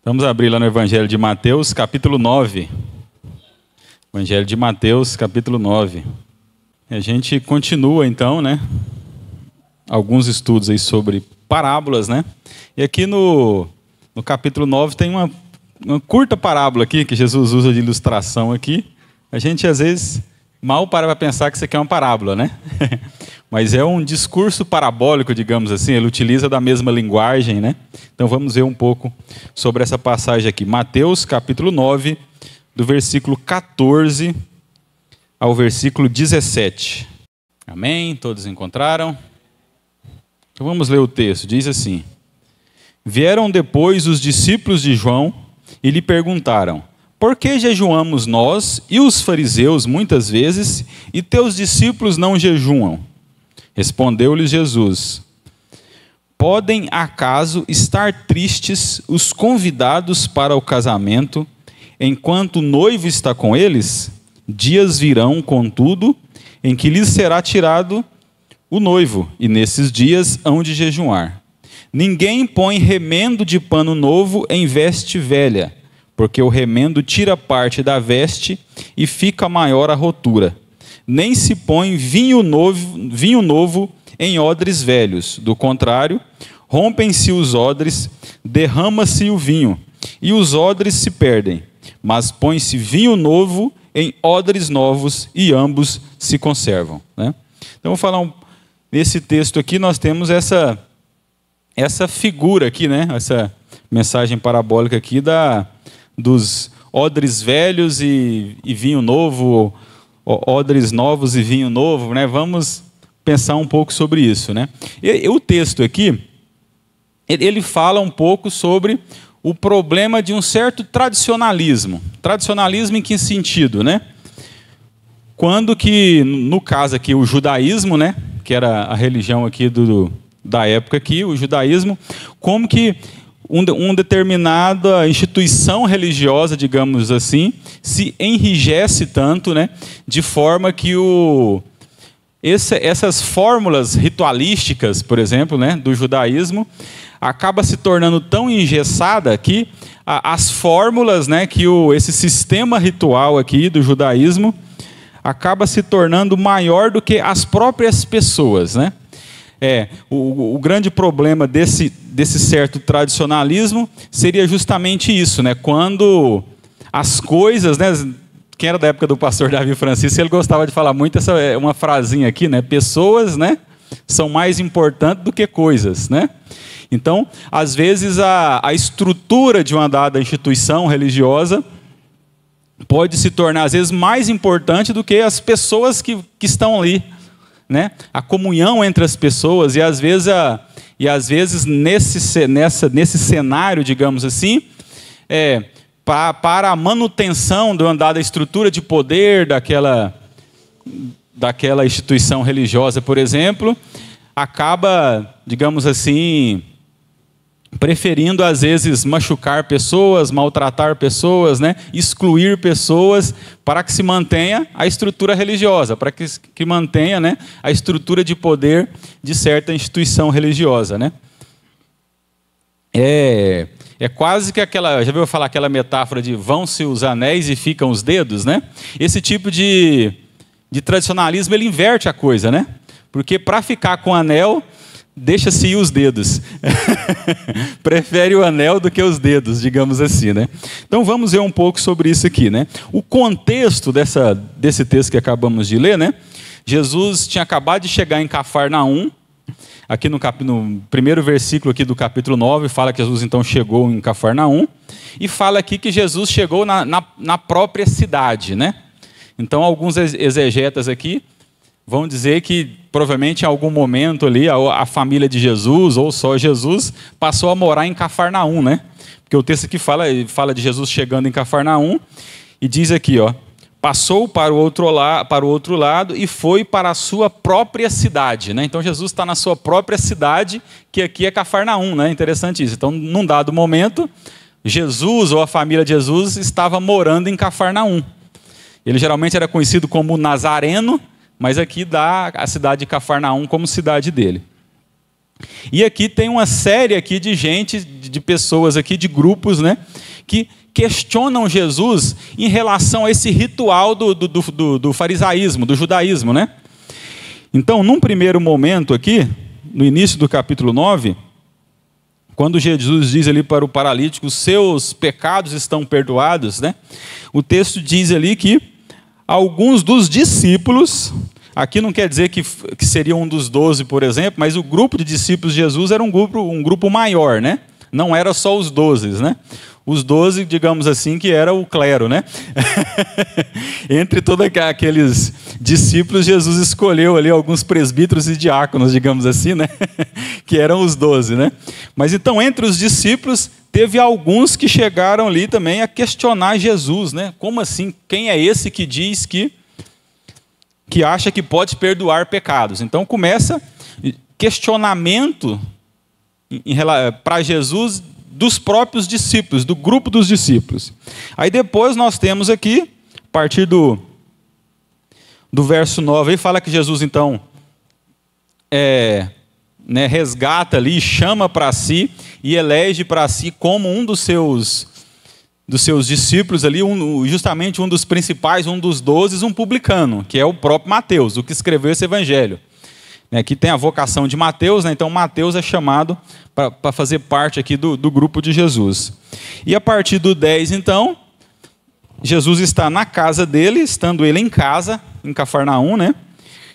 Vamos abrir lá no Evangelho de Mateus, capítulo 9. Evangelho de Mateus, capítulo 9. A gente continua então, né? Alguns estudos aí sobre parábolas, né? E aqui no capítulo 9 tem uma curta parábola aqui, que Jesus usa de ilustração aqui. A gente às vezes mal para pensar que isso aqui é uma parábola, né? Mas é um discurso parabólico, digamos assim, ele utiliza da mesma linguagem, né? Então vamos ver um pouco sobre essa passagem aqui. Mateus, capítulo 9, do versículo 14 ao versículo 17. Amém? Todos encontraram? Então vamos ler o texto. Diz assim: Vieram depois os discípulos de João e lhe perguntaram: Por que jejuamos nós e os fariseus muitas vezes, e teus discípulos não jejuam? Respondeu-lhes Jesus: Podem acaso estar tristes os convidados para o casamento, enquanto o noivo está com eles? Dias virão, contudo, em que lhes será tirado o noivo, e nesses dias hão de jejuar. Ninguém põe remendo de pano novo em veste velha, porque o remendo tira parte da veste e fica maior a rotura. Nem se põe vinho novo em odres velhos. Do contrário, rompem-se os odres, derrama-se o vinho, e os odres se perdem. Mas põe-se vinho novo em odres novos, e ambos se conservam. Né? Então, vou falar nesse texto aqui, nós temos essa figura aqui, né? Essa mensagem parabólica aqui dos odres velhos e vinho novo, odres novos e vinho novo, né? Vamos pensar um pouco sobre isso, né? E o texto aqui, ele fala um pouco sobre o problema de um certo tradicionalismo. Tradicionalismo em que sentido, né? Quando que, no caso aqui, o judaísmo, né? Que era a religião aqui da época aqui, o judaísmo, como que uma determinada instituição religiosa, digamos assim, se enrijece tanto, né, de forma que essas fórmulas ritualísticas, por exemplo, né, do judaísmo, acaba se tornando tão engessada que as fórmulas, né, que esse sistema ritual aqui do judaísmo acaba se tornando maior do que as próprias pessoas, né? O grande problema desse certo tradicionalismo seria justamente isso, né? Quando as coisas, né? Quem era da época do pastor Davi Francisco, ele gostava de falar muito uma frasinha aqui, né? Pessoas, né, são mais importantes do que coisas, né? Então, às vezes a estrutura de uma dada instituição religiosa pode se tornar às vezes mais importante do que as pessoas que estão ali, né? A comunhão entre as pessoas, e às vezes nesse cenário, digamos assim, para a manutenção de uma dada estrutura de poder daquela instituição religiosa, por exemplo, acaba, digamos assim, preferindo às vezes machucar pessoas, maltratar pessoas, né? Excluir pessoas, para que se mantenha a estrutura religiosa, para que mantenha, né, a estrutura de poder de certa instituição religiosa, né? É quase que já ouviu falar aquela metáfora de vão-se os anéis e ficam os dedos, né? Esse tipo de tradicionalismo, ele inverte a coisa, né? Porque para ficar com o anel, deixa-se ir os dedos. Prefere o anel do que os dedos, digamos assim, né? Então vamos ver um pouco sobre isso aqui, né? O contexto desse texto que acabamos de ler, né? Jesus tinha acabado de chegar em Cafarnaum. Aqui no primeiro versículo aqui do capítulo 9, fala que Jesus então chegou em Cafarnaum. E fala aqui que Jesus chegou na própria cidade, né? Então alguns exegetas aqui vão dizer que provavelmente em algum momento ali a família de Jesus, ou só Jesus, passou a morar em Cafarnaum, né? Porque o texto aqui fala de Jesus chegando em Cafarnaum, e diz aqui, ó, passou para o outro lado e foi para a sua própria cidade, né? Então Jesus está na sua própria cidade, que aqui é Cafarnaum, né? Interessante isso. Então, num dado momento, Jesus ou a família de Jesus estava morando em Cafarnaum. Ele geralmente era conhecido como Nazareno, mas aqui dá a cidade de Cafarnaum como cidade dele. E aqui tem uma série aqui de gente de pessoas aqui, de grupos, né, que questionam Jesus em relação a esse ritual do farisaísmo, do judaísmo, né? Então, num primeiro momento aqui, no início do capítulo 9, quando Jesus diz ali para o paralítico, os seus pecados estão perdoados, né? O texto diz ali que alguns dos discípulos, aqui não quer dizer que seria um dos 12, por exemplo, mas o grupo de discípulos de Jesus era um grupo maior, né? Não era só os 12, né? Os 12, digamos assim, que era o clero, né? Entre todos aqueles discípulos, Jesus escolheu ali alguns presbíteros e diáconos, digamos assim, né? Que eram os 12, né? Mas então, entre os discípulos, teve alguns que chegaram ali também a questionar Jesus, né? Como assim? Quem é esse que diz que acha que pode perdoar pecados? Então, começa questionamento para Jesus dos próprios discípulos, do grupo dos discípulos. Aí depois nós temos aqui, a partir do verso 9, aí fala que Jesus então resgata ali, chama para si e elege para si como um dos seus discípulos ali, justamente um dos principais, um dos 12, um publicano, que é o próprio Mateus, o que escreveu esse evangelho. Aqui tem a vocação de Mateus, né? Então Mateus é chamado para fazer parte aqui do grupo de Jesus. E a partir do 10, então, Jesus está na casa dele, estando ele em casa, em Cafarnaum, né?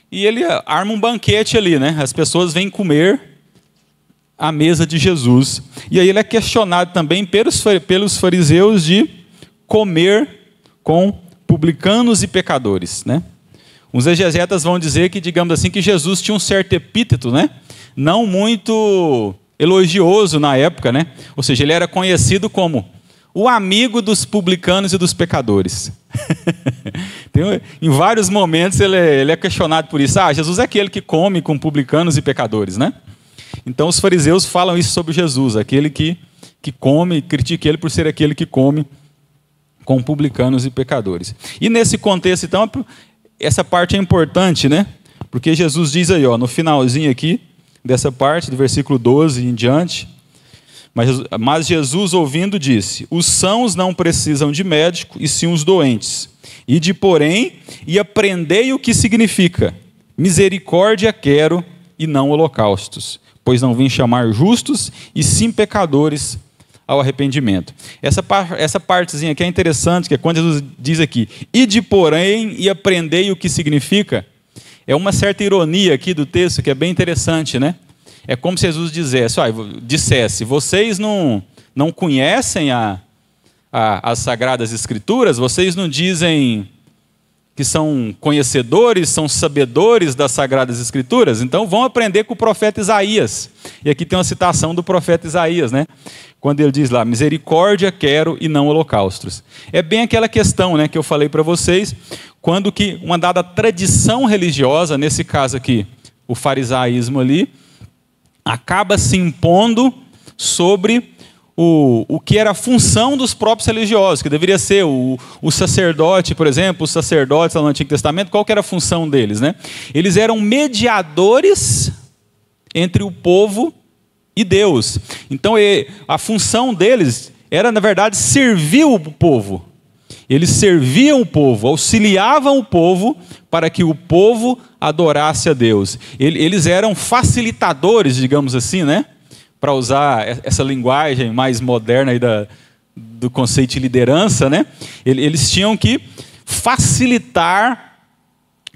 E ele arma um banquete ali, né? As pessoas vêm comer à mesa de Jesus. E aí ele é questionado também pelos fariseus de comer com publicanos e pecadores, né? Os exegetas vão dizer que, digamos assim, que Jesus tinha um certo epíteto, né? Não muito elogioso na época, né? Ou seja, ele era conhecido como o amigo dos publicanos e dos pecadores. Em vários momentos ele é questionado por isso. Jesus é aquele que come com publicanos e pecadores, né? Então os fariseus falam isso sobre Jesus, aquele que come, critica ele por ser aquele que come com publicanos e pecadores. E nesse contexto, então, essa parte é importante, né? Porque Jesus diz aí, no finalzinho aqui dessa parte, do versículo 12 em diante, mas Jesus, ouvindo, disse: os sãos não precisam de médico, e sim os doentes. Ide, porém, e aprendei o que significa: misericórdia quero e não holocaustos, pois não vim chamar justos, e sim pecadores ao arrependimento. Essa partezinha aqui é interessante, que é quando Jesus diz aqui: ide, porém, e aprendei o que significa. É uma certa ironia aqui do texto, que é bem interessante, né? É como se Jesus dissesse: vocês não conhecem as Sagradas Escrituras, vocês não dizem que são conhecedores, são sabedores das Sagradas Escrituras, então vão aprender com o profeta Isaías. E aqui tem uma citação do profeta Isaías, né? Quando ele diz lá: misericórdia quero e não holocaustos. É bem aquela questão, né, que eu falei para vocês, quando que uma dada tradição religiosa, nesse caso aqui, o farisaísmo ali, acaba se impondo sobre o que era a função dos próprios religiosos, que deveria ser o sacerdote, por exemplo, os sacerdotes lá no Antigo Testamento, qual que era a função deles, né? Eles eram mediadores entre o povo e Deus. Então a função deles era, na verdade, servir o povo. Eles serviam o povo, auxiliavam o povo para que o povo adorasse a Deus. Eles eram facilitadores, digamos assim, né? Para usar essa linguagem mais moderna aí do conceito de liderança, né? Eles tinham que facilitar,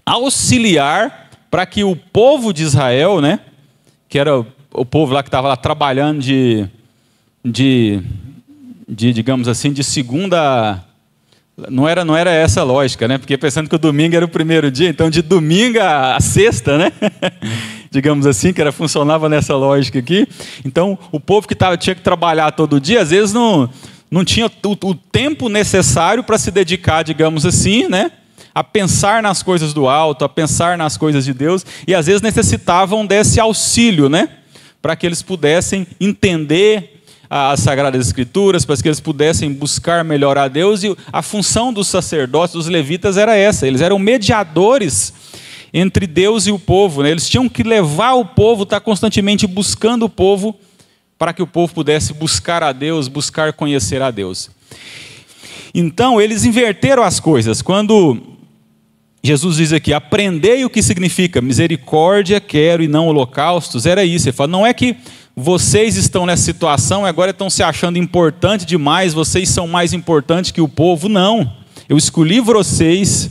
auxiliar, para que o povo de Israel, né? Que era o povo lá que estava lá trabalhando digamos assim, de segunda. Não era essa a lógica, né? Porque pensando que o domingo era o primeiro dia, então de domingo a sexta, né? Digamos assim, que funcionava nessa lógica aqui. Então, o povo que tinha que trabalhar todo dia, às vezes não tinha o tempo necessário para se dedicar, digamos assim, né? A pensar nas coisas do alto, a pensar nas coisas de Deus, e às vezes necessitavam desse auxílio, né? Para que eles pudessem entender as Sagradas Escrituras, para que eles pudessem buscar melhor a Deus. E a função dos sacerdotes, dos levitas, era essa: eles eram mediadores entre Deus e o povo, né? Eles tinham que levar o povo, estar constantemente buscando o povo para que o povo pudesse buscar a Deus, buscar conhecer a Deus. Então, eles inverteram as coisas. Quando Jesus diz aqui, aprendei o que significa misericórdia quero e não holocaustos, era isso. Ele fala, não é que vocês estão nessa situação e agora estão se achando importante demais, vocês são mais importantes que o povo. Não, eu escolhi vocês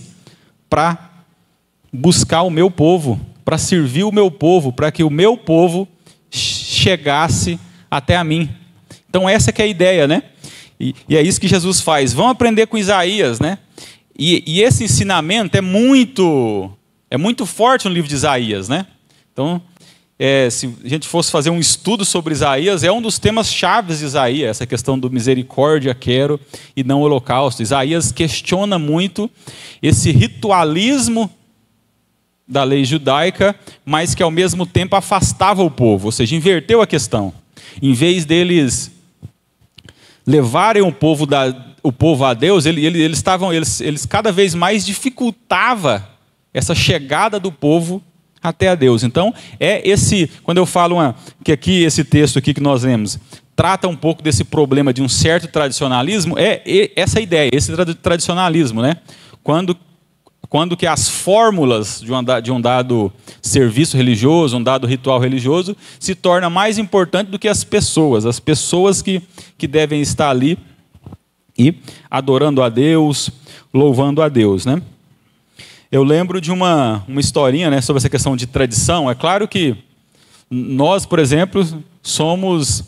para buscar o meu povo, para servir o meu povo, para que o meu povo chegasse até a mim. Então essa que é a ideia, né? E é isso que Jesus faz. Vamos aprender com Isaías, né? E esse ensinamento é muito forte no livro de Isaías, né? Então, se a gente fosse fazer um estudo sobre Isaías, é um dos temas chaves de Isaías, essa questão do misericórdia quero e não holocausto. Isaías questiona muito esse ritualismo da lei judaica, mas que ao mesmo tempo afastava o povo, ou seja, inverteu a questão. Em vez deles levarem o povo a Deus, eles cada vez mais dificultava essa chegada do povo até a Deus. Então, quando eu falo que aqui esse texto aqui que nós lemos trata um pouco desse problema de um certo tradicionalismo, essa ideia, esse tradicionalismo, né? Quando que as fórmulas de um dado serviço religioso, um dado ritual religioso, se torna mais importante do que as pessoas que devem estar ali e adorando a Deus, louvando a Deus, né? Eu lembro de uma historinha, né, sobre essa questão de tradição. É claro que nós, por exemplo, somos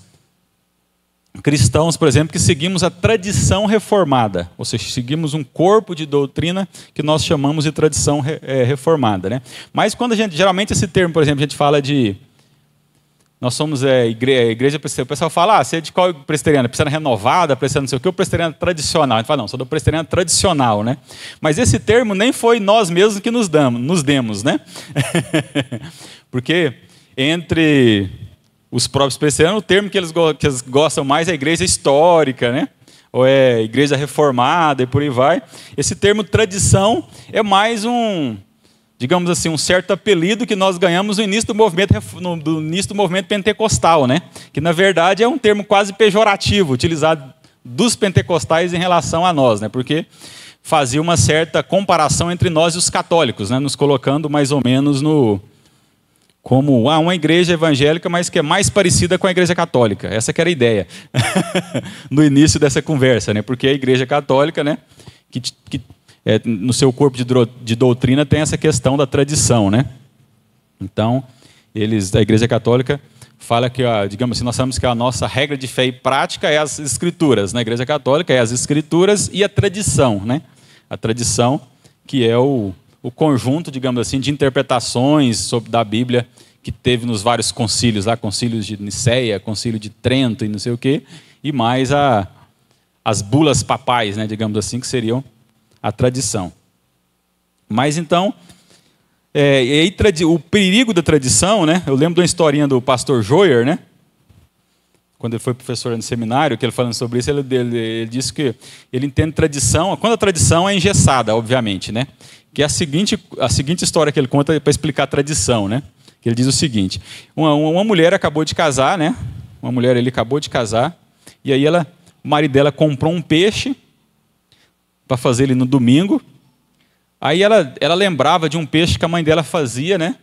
cristãos, por exemplo, que seguimos a tradição reformada, ou seja, seguimos um corpo de doutrina que nós chamamos de tradição reformada, né? Mas quando geralmente esse termo, por exemplo, a gente fala de nós somos igreja presbiteriana, o pessoal fala, você é de qual presbiteriana? Presbiteriana renovada, presbiteriana não sei o que, ou presbiteriana tradicional? A gente fala, não, sou da presbiteriana tradicional, né? Mas esse termo nem foi nós mesmos que nos demos, né? Porque entre os próprios presbiterianos, o termo que eles gostam mais é igreja histórica, né? Ou é igreja reformada e por aí vai. Esse termo tradição é mais digamos assim, um certo apelido que nós ganhamos no início do movimento pentecostal, né? Que na verdade é um termo quase pejorativo, utilizado dos pentecostais em relação a nós, né? Porque fazia uma certa comparação entre nós e os católicos, né? Nos colocando mais ou menos como uma igreja evangélica, mas que é mais parecida com a igreja católica. Essa que era a ideia no início dessa conversa, né? Porque a igreja católica, né, no seu corpo de doutrina tem essa questão da tradição, né? Então, a igreja católica fala que, digamos assim, nós sabemos que a nossa regra de fé e prática é as escrituras. Na igreja católica é as escrituras e a tradição, né? A tradição que é o conjunto, digamos assim, de interpretações da Bíblia que teve nos vários concílios, concílios de Niceia, concílio de Trento e não sei o quê, e mais as bulas papais, né, digamos assim, que seriam a tradição. Mas então, o perigo da tradição, né, eu lembro de uma historinha do pastor Joyer, né, quando ele foi professor no seminário, que ele falando sobre isso, ele disse que ele entende tradição, quando a tradição é engessada, obviamente, né, que é a seguinte história que ele conta para explicar a tradição, né? Que ele diz o seguinte: uma mulher acabou de casar, né? Uma mulher acabou de casar, e aí o marido dela comprou um peixe para fazer ele no domingo. Aí ela lembrava de um peixe que a mãe dela fazia, né?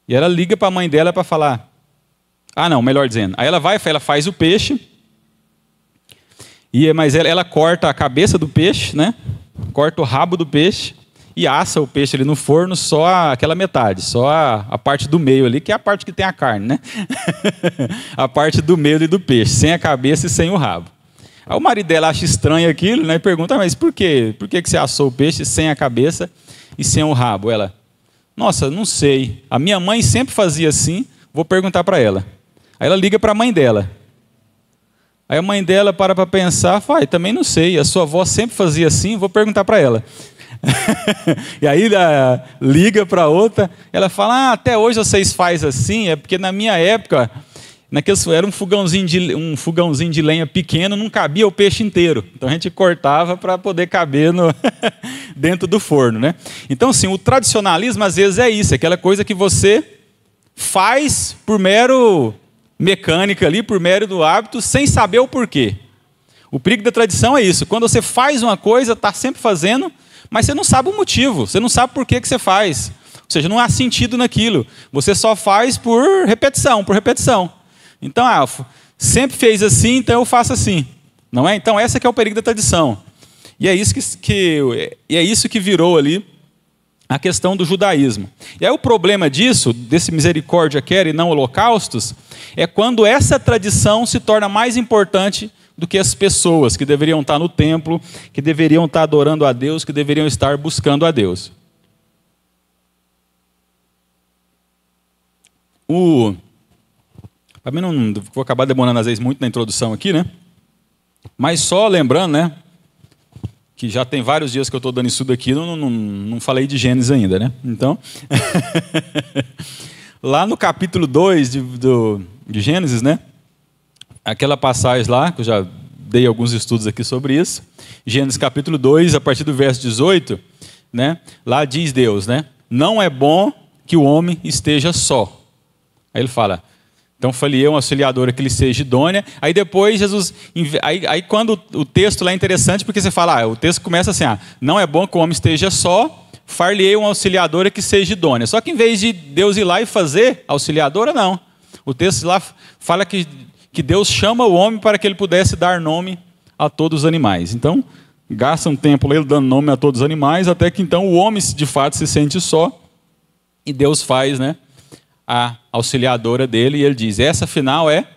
E ela liga para a mãe dela para falar. Não, melhor dizendo. Aí ela faz o peixe, mas ela corta a cabeça do peixe, né? Corta o rabo do peixe e assa o peixe ali no forno, só aquela metade, só a parte do meio ali, que é a parte que tem a carne, né? A parte do meio ali do peixe, sem a cabeça e sem o rabo. Aí o marido dela acha estranho aquilo, né? E pergunta, mas por quê? Por que você assou o peixe sem a cabeça e sem o rabo? Ela, nossa, não sei. A minha mãe sempre fazia assim, vou perguntar para ela. Aí ela liga para a mãe dela. Aí a mãe dela para pensar, fala, também não sei, a sua avó sempre fazia assim, vou perguntar para ela. E aí liga para outra, ela fala, até hoje vocês fazem assim, é porque na minha época, era um fogãozinho de lenha pequeno, não cabia o peixe inteiro. Então a gente cortava para poder caber dentro do forno, né? Então, assim, o tradicionalismo às vezes é isso, é aquela coisa que você faz por mero mecânica ali, por mérito do hábito, sem saber o porquê. O perigo da tradição é isso. Quando você faz uma coisa, está sempre fazendo, mas você não sabe o motivo, você não sabe por que você faz. Ou seja, não há sentido naquilo. Você só faz por repetição, por repetição. Então, sempre fez assim, então eu faço assim. Não é? Então, essa que é o perigo da tradição. E é isso que virou ali a questão do judaísmo. E aí o problema disso, desse misericórdia quer e não holocaustos, é quando essa tradição se torna mais importante do que as pessoas que deveriam estar no templo, que deveriam estar adorando a Deus, que deveriam estar buscando a Deus. Para mim não vou acabar demorando às vezes muito na introdução aqui, né? Mas só lembrando, né? Que já tem vários dias que eu estou dando isso daqui, não falei de Gênesis ainda, né? Então, lá no capítulo 2 de Gênesis, né? Aquela passagem lá, que eu já dei alguns estudos aqui sobre isso, Gênesis capítulo 2, a partir do verso 18, né? Lá diz Deus, né? Não é bom que o homem esteja só. Aí ele fala, então falei eu, uma auxiliadora que lhe seja idônea. Aí depois Jesus, aí quando o texto lá é interessante, porque você fala, o texto começa assim, não é bom que o homem esteja só, far-lhe-ei uma auxiliadora que seja idônea. Só que em vez de Deus ir lá e fazer auxiliadora, não. O texto lá fala que Deus chama o homem para que ele pudesse dar nome a todos os animais. Então, gasta um tempo ele dando nome a todos os animais, até que então o homem de fato se sente só, e Deus faz, né, a auxiliadora dele, e ele diz, essa afinal é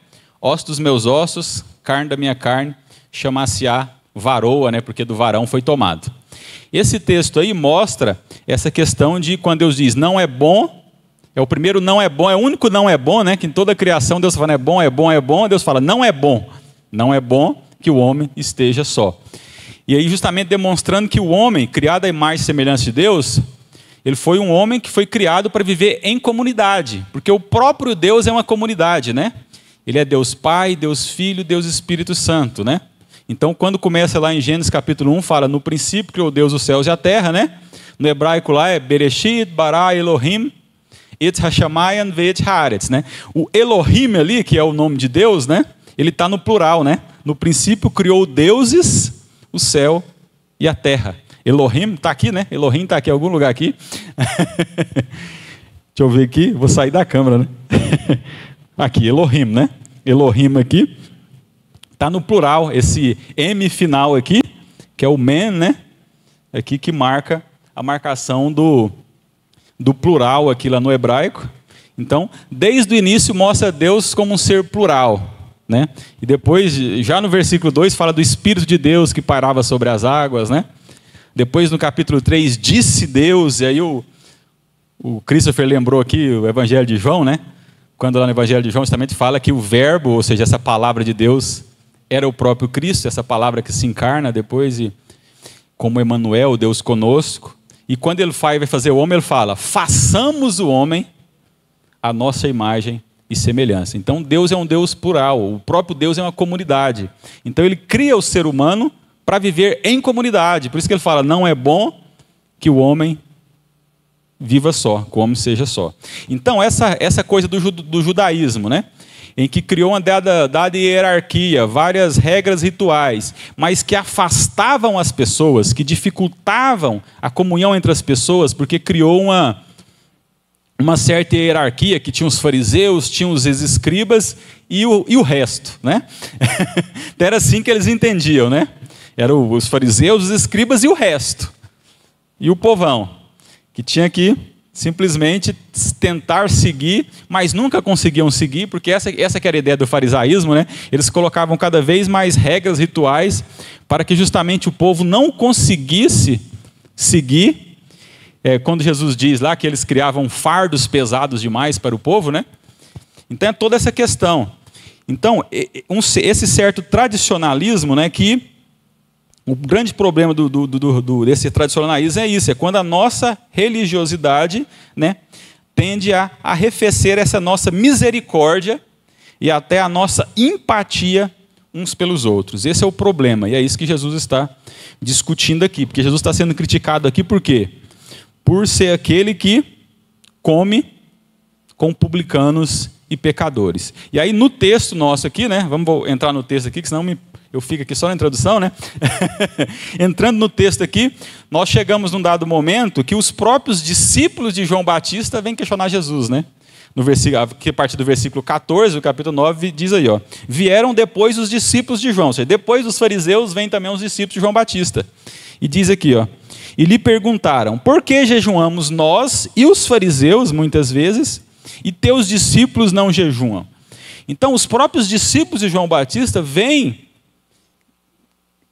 osso dos meus ossos, carne da minha carne, chamar-se-á varoa, né, porque do varão foi tomado. Esse texto aí mostra essa questão de quando Deus diz, não é bom, é o primeiro não é bom, é o único não é bom, né? Que em toda a criação Deus fala, é bom, é bom, é bom. Deus fala, não é bom. Não é bom que o homem esteja só. E aí justamente demonstrando que o homem, criado à imagem e semelhança de Deus, ele foi um homem que foi criado para viver em comunidade. Porque o próprio Deus é uma comunidade, né? Ele é Deus Pai, Deus Filho, Deus Espírito Santo, né? Então quando começa lá em Gênesis capítulo 1, fala, no princípio criou Deus os céus e a terra, né? No hebraico lá é Bereshit, Bara, Elohim, Et Hashamayim Ve'et Haaretz, né? O Elohim ali, que é o nome de Deus, né? Ele está no plural, né? No princípio criou deuses, o céu e a terra. Elohim está aqui, né? Elohim está aqui em algum lugar aqui. Deixa eu ver aqui, vou sair da câmera, né? Aqui, Elohim, né? Elohim aqui. Está no plural, esse M final aqui, que é o men, né? Aqui que marca a marcação do plural aqui lá no hebraico. Então, desde o início mostra Deus como um ser plural, né? E depois, já no versículo 2, fala do Espírito de Deus que pairava sobre as águas, né? Depois no capítulo 3, disse Deus, e aí o Christopher lembrou aqui o Evangelho de João, né? Quando lá no Evangelho de João justamente fala que o verbo, ou seja, essa palavra de Deus, era o próprio Cristo, essa palavra que se encarna depois, e como Emanuel, Deus conosco. E quando ele vai fazer o homem, ele fala, façamos o homem a nossa imagem e semelhança. Então Deus é um Deus plural, o próprio Deus é uma comunidade. Então ele cria o ser humano para viver em comunidade. Por isso que ele fala, não é bom que o homem viva só, que o homem seja só. Então essa coisa do judaísmo, né? Em que criou uma dada hierarquia, várias regras rituais, mas que afastavam as pessoas, que dificultavam a comunhão entre as pessoas, porque criou uma certa hierarquia, que tinha os fariseus, tinha os escribas e o resto, né? Então era assim que eles entendiam, né? Eram os fariseus, os escribas e o resto. E o povão, que tinha que simplesmente tentar seguir, mas nunca conseguiam seguir, porque essa que era a ideia do farisaísmo, né? Eles colocavam cada vez mais regras rituais para que justamente o povo não conseguisse seguir. Quando Jesus diz lá que eles criavam fardos pesados demais para o povo, né? Então é toda essa questão. Então, esse certo tradicionalismo, né, que o grande problema desse tradicionalismo é isso, é quando a nossa religiosidade, né, tende a arrefecer essa nossa misericórdia e até a nossa empatia uns pelos outros. Esse é o problema, e é isso que Jesus está discutindo aqui, porque Jesus está sendo criticado aqui por quê? Por ser aquele que come com publicanos e pecadores. E aí no texto nosso aqui, né? Vamos entrar no texto aqui, que senão eu fico aqui só na introdução, né? Entrando no texto aqui, nós chegamos num dado momento que os próprios discípulos de João Batista vêm questionar Jesus, né? No versículo, aqui a partir do versículo 14, do capítulo 9, diz aí, ó, vieram depois os discípulos de João, ou seja, depois dos fariseus vêm também os discípulos de João Batista. E diz aqui, ó, e lhe perguntaram, por que jejuamos nós e os fariseus, muitas vezes, e teus discípulos não jejuam? Então, os próprios discípulos de João Batista vêm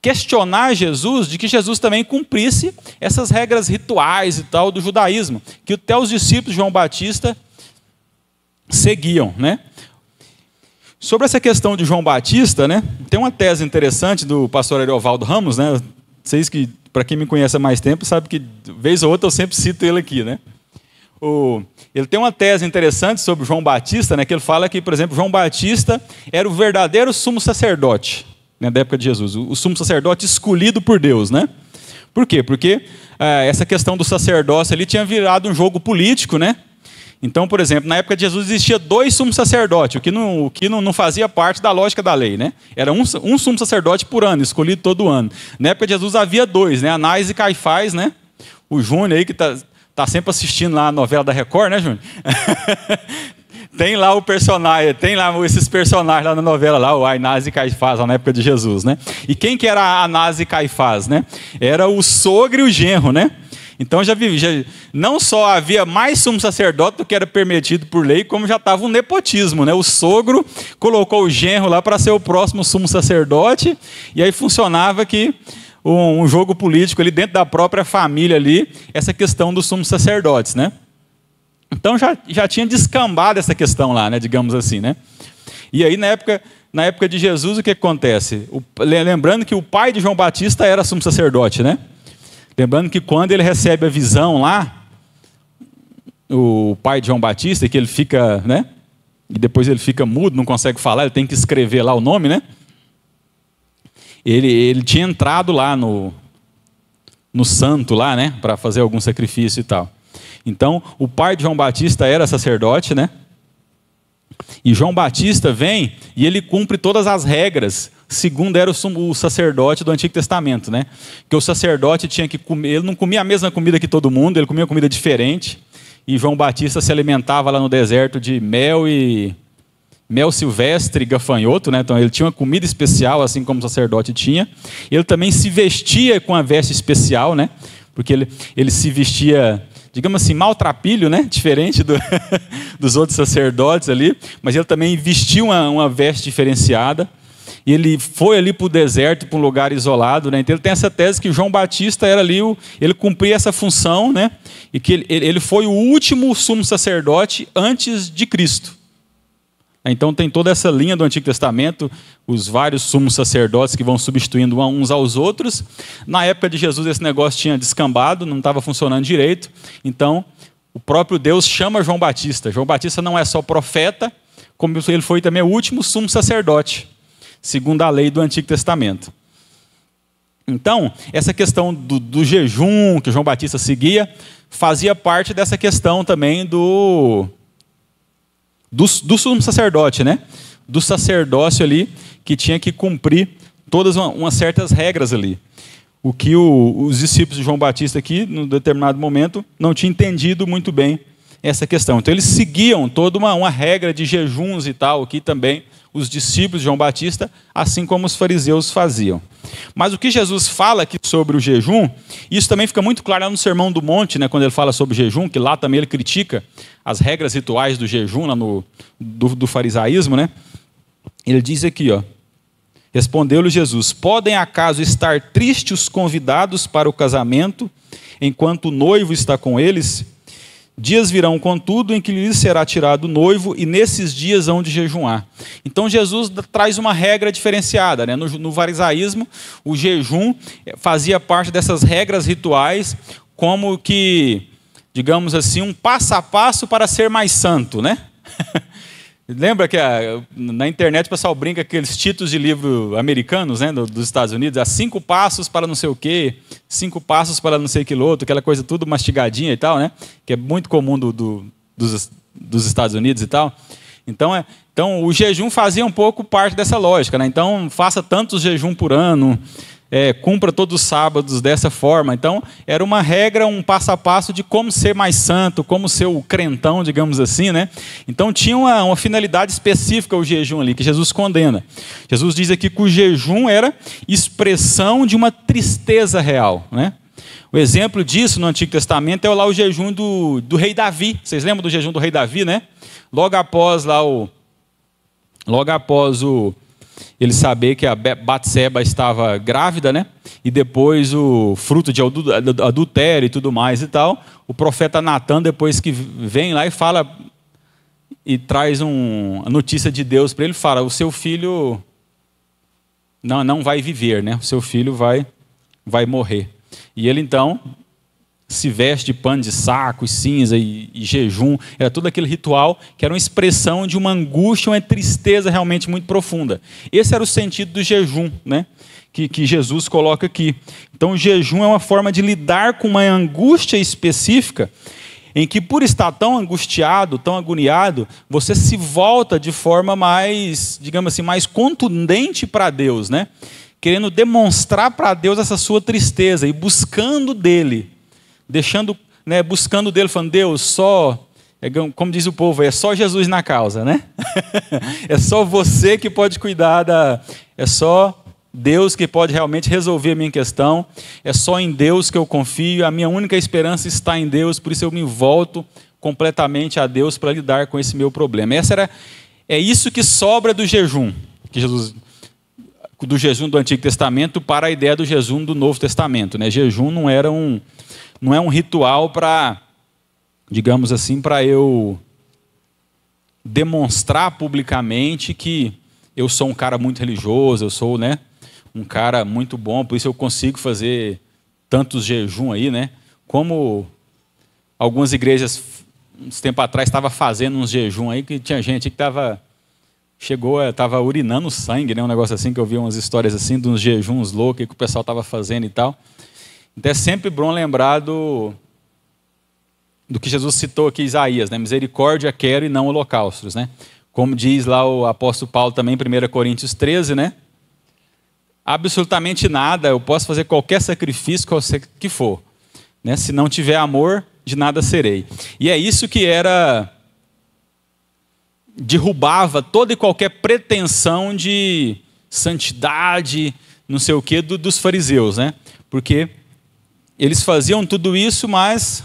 questionar Jesus de que Jesus também cumprisse essas regras rituais e tal do judaísmo, que até os discípulos de João Batista seguiam, né? Sobre essa questão de João Batista, né? Tem uma tese interessante do pastor Ariovaldo Ramos, né? Vocês que, para quem me conhece há mais tempo, sabe que vez ou outra eu sempre cito ele aqui, né? Ele tem uma tese interessante sobre João Batista, né? Que ele fala que, por exemplo, João Batista era o verdadeiro sumo sacerdote, né, da época de Jesus, o sumo sacerdote escolhido por Deus, né? Por quê? Porque essa questão do sacerdócio ali tinha virado um jogo político, né? Então, por exemplo, na época de Jesus existia 2 sumos sacerdotes, o que não fazia parte da lógica da lei, né? Era um sumo sacerdote por ano, escolhido todo ano. Na época de Jesus havia 2, né? Anás e Caifás, né? O Júnior aí que tá sempre assistindo lá a novela da Record, né, Júnior? Tem lá o personagem, tem lá esses personagens lá na novela, lá, o Anás e Caifás, lá na época de Jesus, né? E quem que era Anás e Caifás, né? Era o sogro e o genro, né? Então não só havia mais sumo sacerdote do que era permitido por lei, como já estava um nepotismo, né? O sogro colocou o genro lá para ser o próximo sumo sacerdote, e aí funcionava que um jogo político ali dentro da própria família ali, essa questão dos sumos sacerdotes, né? Então já tinha descambado essa questão lá, né? Digamos assim, né? E aí na época de Jesus o que acontece? Lembrando que o pai de João Batista era sumo sacerdote, né? Lembrando que quando ele recebe a visão lá, o pai de João Batista, que ele fica, né? E depois ele fica mudo, não consegue falar, ele tem que escrever lá o nome, né? Ele tinha entrado lá no santo lá, né? Para fazer algum sacrifício e tal. Então, o pai de João Batista era sacerdote, né? E João Batista vem e ele cumpre todas as regras, segundo era o sacerdote do Antigo Testamento, né? Que o sacerdote tinha que comer, ele não comia a mesma comida que todo mundo, ele comia comida diferente. E João Batista se alimentava lá no deserto de mel silvestre e gafanhoto, né? Então ele tinha uma comida especial, assim como o sacerdote tinha. Ele também se vestia com a veste especial, né? Porque ele se vestia, digamos assim, maltrapilho, né? Diferente dos outros sacerdotes ali, mas ele também vestiu uma veste diferenciada. E ele foi ali para o deserto, para um lugar isolado, né? Então ele tem essa tese que João Batista era ali, ele cumpria essa função, né? E que ele foi o último sumo sacerdote antes de Cristo. Então tem toda essa linha do Antigo Testamento, os vários sumos sacerdotes que vão substituindo uns aos outros. Na época de Jesus esse negócio tinha descambado, não estava funcionando direito. Então o próprio Deus chama João Batista. João Batista não é só profeta, como ele foi também o último sumo sacerdote, segundo a lei do Antigo Testamento. Então, essa questão do jejum que João Batista seguia, fazia parte dessa questão também do sumo sacerdote, né? Do sacerdócio ali, que tinha que cumprir todas umas certas regras ali. O que os discípulos de João Batista aqui, num determinado momento, não tinham entendido muito bem essa questão. Então eles seguiam toda uma regra de jejuns e tal, que também os discípulos de João Batista, assim como os fariseus faziam. Mas o que Jesus fala aqui sobre o jejum, isso também fica muito claro lá no Sermão do Monte, né, quando ele fala sobre jejum, que lá também ele critica as regras rituais do jejum, lá do farisaísmo, né? Ele diz aqui, ó, respondeu-lhe Jesus, podem acaso estar tristes os convidados para o casamento, enquanto o noivo está com eles? Dias virão, contudo, em que lhes será tirado o noivo, e nesses dias hão de jejuar. Então Jesus traz uma regra diferenciada, né? No farisaísmo, o jejum fazia parte dessas regras rituais, como que, digamos assim, um passo a passo para ser mais santo, né? Lembra que na internet o pessoal brinca com aqueles títulos de livro americanos, né, dos Estados Unidos, há 5 passos para não sei o quê, 5 passos para não sei aquilo outro, aquela coisa tudo mastigadinha e tal, né, que é muito comum dos Estados Unidos e tal. Então o jejum fazia um pouco parte dessa lógica, né? Então faça tantos jejum por ano, cumpra todos os sábados dessa forma. Então era uma regra, um passo a passo de como ser mais santo, como ser o crentão, digamos assim, né? Então tinha uma finalidade específica o jejum ali, que Jesus condena. Jesus diz aqui que o jejum era expressão de uma tristeza real, né? O exemplo disso no Antigo Testamento é lá o jejum do rei Davi. Vocês lembram do jejum do rei Davi, né? Logo após ele saber que a Batseba estava grávida, né? E depois o fruto de adultério e tudo mais e tal, o profeta Natan, depois que vem lá e fala e traz a notícia de Deus para ele, fala: o seu filho não vai viver, né? O seu filho vai morrer. E ele então se veste de pano de saco, e cinza e jejum. Era todo aquele ritual que era uma expressão de uma angústia, uma tristeza realmente muito profunda. Esse era o sentido do jejum, né? Que Jesus coloca aqui. Então o jejum é uma forma de lidar com uma angústia específica, em que por estar tão angustiado, tão agoniado, você se volta de forma mais, digamos assim, mais contundente para Deus, né? Querendo demonstrar para Deus essa sua tristeza e buscando dele, buscando dele, falando: Deus, como diz o povo, é só Jesus na causa, né? É só você que pode cuidar é só Deus que pode realmente resolver a minha questão, é só em Deus que eu confio, a minha única esperança está em Deus, por isso eu me volto completamente a Deus para lidar com esse meu problema. É isso que sobra do jejum, do jejum do Antigo Testamento para a ideia do jejum do Novo Testamento, né? Jejum não é um ritual para, digamos assim, para eu demonstrar publicamente que eu sou um cara muito religioso, eu sou, né, um cara muito bom, por isso eu consigo fazer tantos jejum aí, né? Como algumas igrejas, uns tempo atrás, estavam fazendo uns jejum aí, que tinha gente que estava urinando sangue, né? Um negócio assim, que eu vi umas histórias assim, de uns jejuns loucos que o pessoal estava fazendo e tal. Então é sempre bom lembrar do que Jesus citou aqui em Isaías, né? Misericórdia quero e não holocaustos, né? Como diz lá o apóstolo Paulo também em 1 Coríntios 13, né? Absolutamente nada, eu posso fazer qualquer sacrifício que for, né? Se não tiver amor, de nada serei. E é isso que derrubava toda e qualquer pretensão de santidade, não sei o quê, dos fariseus, né? Porque eles faziam tudo isso, mas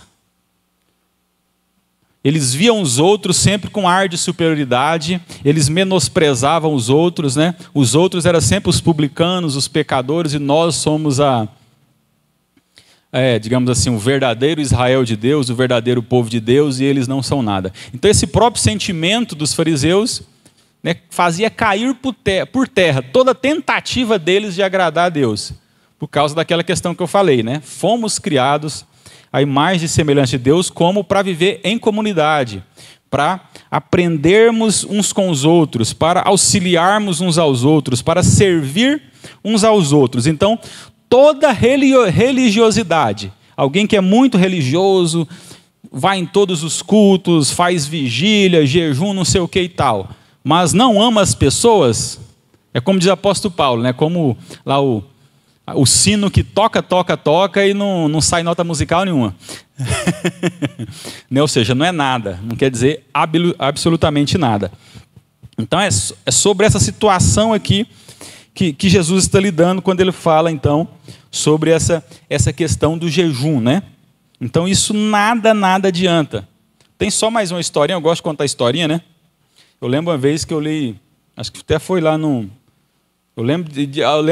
eles viam os outros sempre com ar de superioridade, eles menosprezavam os outros, né? Os outros eram sempre os publicanos, os pecadores, e nós somos digamos assim, o verdadeiro Israel de Deus, o verdadeiro povo de Deus, e eles não são nada. Então esse próprio sentimento dos fariseus, né, fazia cair por terra toda tentativa deles de agradar a Deus, por causa daquela questão que eu falei, né? Fomos criados à imagem e semelhança de Deus como para viver em comunidade, para aprendermos uns com os outros, para auxiliarmos uns aos outros, para servir uns aos outros. Então, toda religiosidade, alguém que é muito religioso, vai em todos os cultos, faz vigília, jejum, não sei o que e tal, mas não ama as pessoas, é como diz o apóstolo Paulo, né? Como lá o sino que toca e não sai nota musical nenhuma. Ou seja, não é nada, não quer dizer absolutamente nada. Então é sobre essa situação aqui que Jesus está lidando quando ele fala então sobre essa questão do jejum, né? Então isso nada adianta. Tem só mais uma historinha, eu gosto de contar historinha, né? Eu lembro uma vez que eu li, acho que até foi lá no... Eu lembro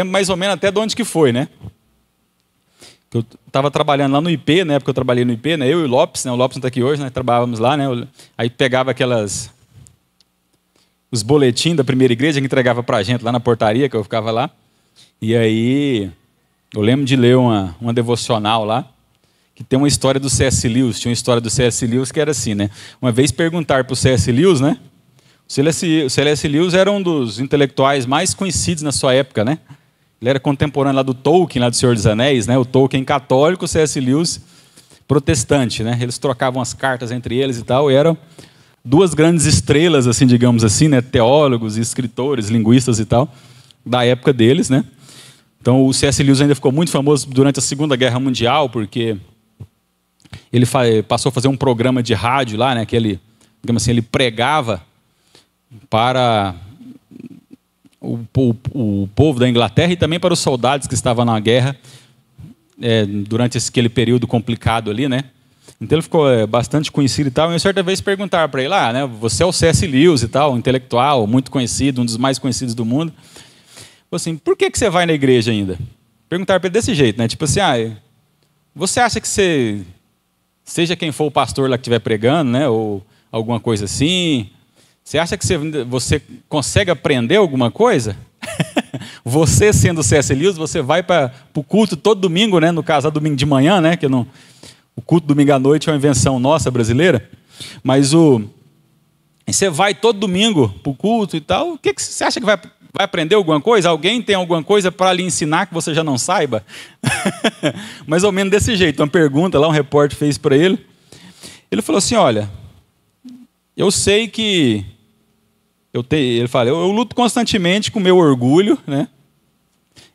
mais ou menos até de onde que foi, né? Eu estava trabalhando lá no IP, na época eu trabalhei no IP, né? Eu e o Lopes, né? O Lopes não está aqui hoje, né? Trabalhávamos lá, né? Aí pegava os boletins da primeira igreja que entregava para a gente lá na portaria, que eu ficava lá. E aí eu lembro de ler uma devocional lá, que tem uma história do C.S. Lewis. Tinha uma história do C.S. Lewis que era assim, né? Uma vez perguntaram para o C.S. Lewis, né? O C.S. Lewis era um dos intelectuais mais conhecidos na sua época, né? Ele era contemporâneo lá do Tolkien, lá do Senhor dos Anéis, né? O Tolkien católico, o C.S. Lewis protestante, né? Eles trocavam as cartas entre eles e tal, e eram duas grandes estrelas, assim, digamos assim, né? Teólogos, escritores, linguistas e tal, da época deles, né? Então o C.S. Lewis ainda ficou muito famoso durante a Segunda Guerra Mundial, porque ele passou a fazer um programa de rádio lá, né? Que ele, digamos assim, ele pregava para o povo da Inglaterra e também para os soldados que estavam na guerra durante aquele período complicado ali, né? Então ele ficou bastante conhecido e tal. E eu certa vez perguntaram para ele, né? Você é o C.S. Lewis e tal, um intelectual muito conhecido, um dos mais conhecidos do mundo. Falei assim, por que você vai na igreja ainda? Perguntaram para ele desse jeito, né? Tipo assim, você acha que você, seja quem for o pastor lá que estiver pregando, né? Ou alguma coisa assim, você acha que você consegue aprender alguma coisa? Você, sendo C.S. Lewis, você vai para o culto todo domingo, né? No caso, domingo de manhã, né? Que não, o culto domingo à noite é uma invenção nossa, brasileira. Mas você vai todo domingo para o culto e tal. O que você acha que vai aprender alguma coisa? Alguém tem alguma coisa para lhe ensinar que você já não saiba? Mais ou menos desse jeito. Uma pergunta lá, um repórter fez para ele. Ele falou assim, olha, eu sei que ele fala, eu luto constantemente com o meu orgulho, né?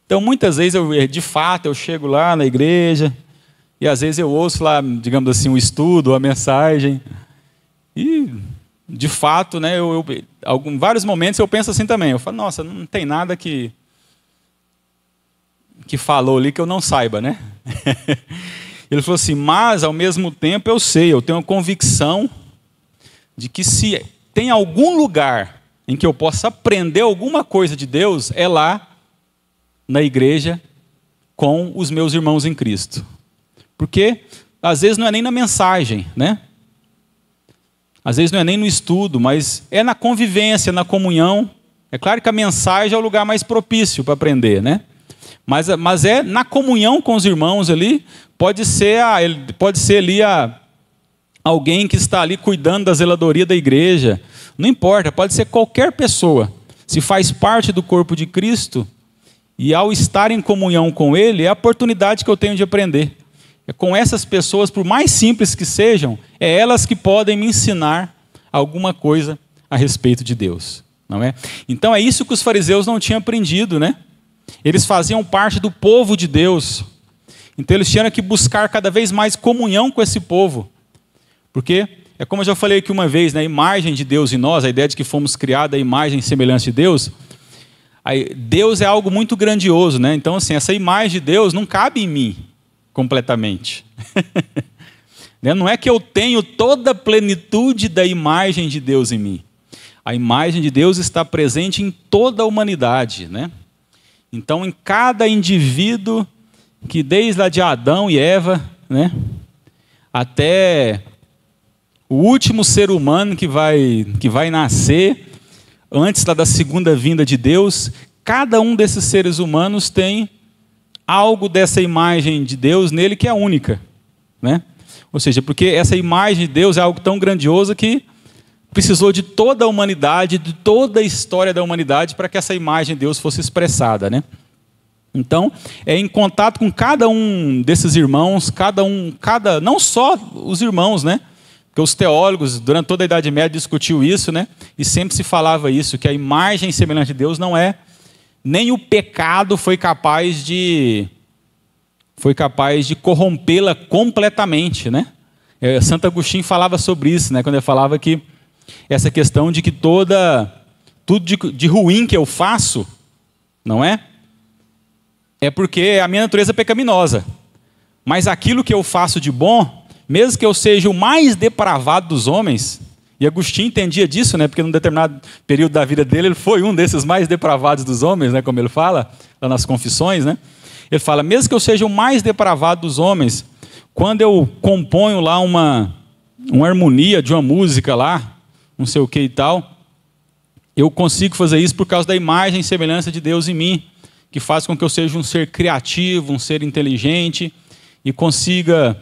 Então, muitas vezes, de fato, eu chego lá na igreja e, às vezes, eu ouço lá, digamos assim, um estudo, uma mensagem. E, de fato, né, em vários momentos eu penso assim também. Eu falo, nossa, não tem nada que falou ali que eu não saiba, né? Ele falou assim, mas, ao mesmo tempo, eu tenho a convicção de que se tem algum lugar em que eu possa aprender alguma coisa de Deus, é lá na igreja com os meus irmãos em Cristo. Porque, às vezes, não é nem na mensagem, né? Às vezes não é nem no estudo, mas é na convivência, na comunhão. É claro que a mensagem é o lugar mais propício para aprender, né? Mas é na comunhão com os irmãos ali, pode ser ali alguém que está ali cuidando da zeladoria da igreja. Não importa, pode ser qualquer pessoa. Se faz parte do corpo de Cristo, e ao estar em comunhão com Ele, é a oportunidade que eu tenho de aprender. É com essas pessoas, por mais simples que sejam, é elas que podem me ensinar alguma coisa a respeito de Deus. Não é? Então é isso que os fariseus não tinham aprendido, né? Eles faziam parte do povo de Deus. Então eles tinham que buscar cada vez mais comunhão com esse povo. Porque é como eu já falei aqui uma vez, né? A imagem de Deus em nós, a ideia de que fomos criados à imagem e semelhança de Deus. Deus é algo muito grandioso, né? Então, assim, essa imagem de Deus não cabe em mim completamente. Não é que eu tenho toda a plenitude da imagem de Deus em mim. A imagem de Deus está presente em toda a humanidade, né? Então, em cada indivíduo, que desde lá de Adão e Eva, né? Até o último ser humano que vai nascer, antes da segunda vinda de Deus, cada um desses seres humanos tem algo dessa imagem de Deus nele que é única, né? Ou seja, porque essa imagem de Deus é algo tão grandioso que precisou de toda a humanidade, de toda a história da humanidade para que essa imagem de Deus fosse expressada, né? Então, é em contato com cada um desses irmãos, não só os irmãos, né? Porque os teólogos, durante toda a Idade Média, discutiu isso, né? E sempre se falava isso, que a imagem semelhante de Deus não é, nem o pecado foi capaz de corrompê-la completamente, né? Santo Agostinho falava sobre isso, né? Quando ele falava que essa questão de que tudo de ruim que eu faço, não é? É porque a minha natureza é pecaminosa. Mas aquilo que eu faço de bom, mesmo que eu seja o mais depravado dos homens, e Agostinho entendia disso, né? Porque num determinado período da vida dele, ele foi um desses mais depravados dos homens, né? Como ele fala, lá nas Confissões, né? Ele fala, mesmo que eu seja o mais depravado dos homens, quando eu componho lá uma harmonia de uma música lá, não sei o que e tal, eu consigo fazer isso por causa da imagem e semelhança de Deus em mim, que faz com que eu seja um ser criativo, um ser inteligente, e consiga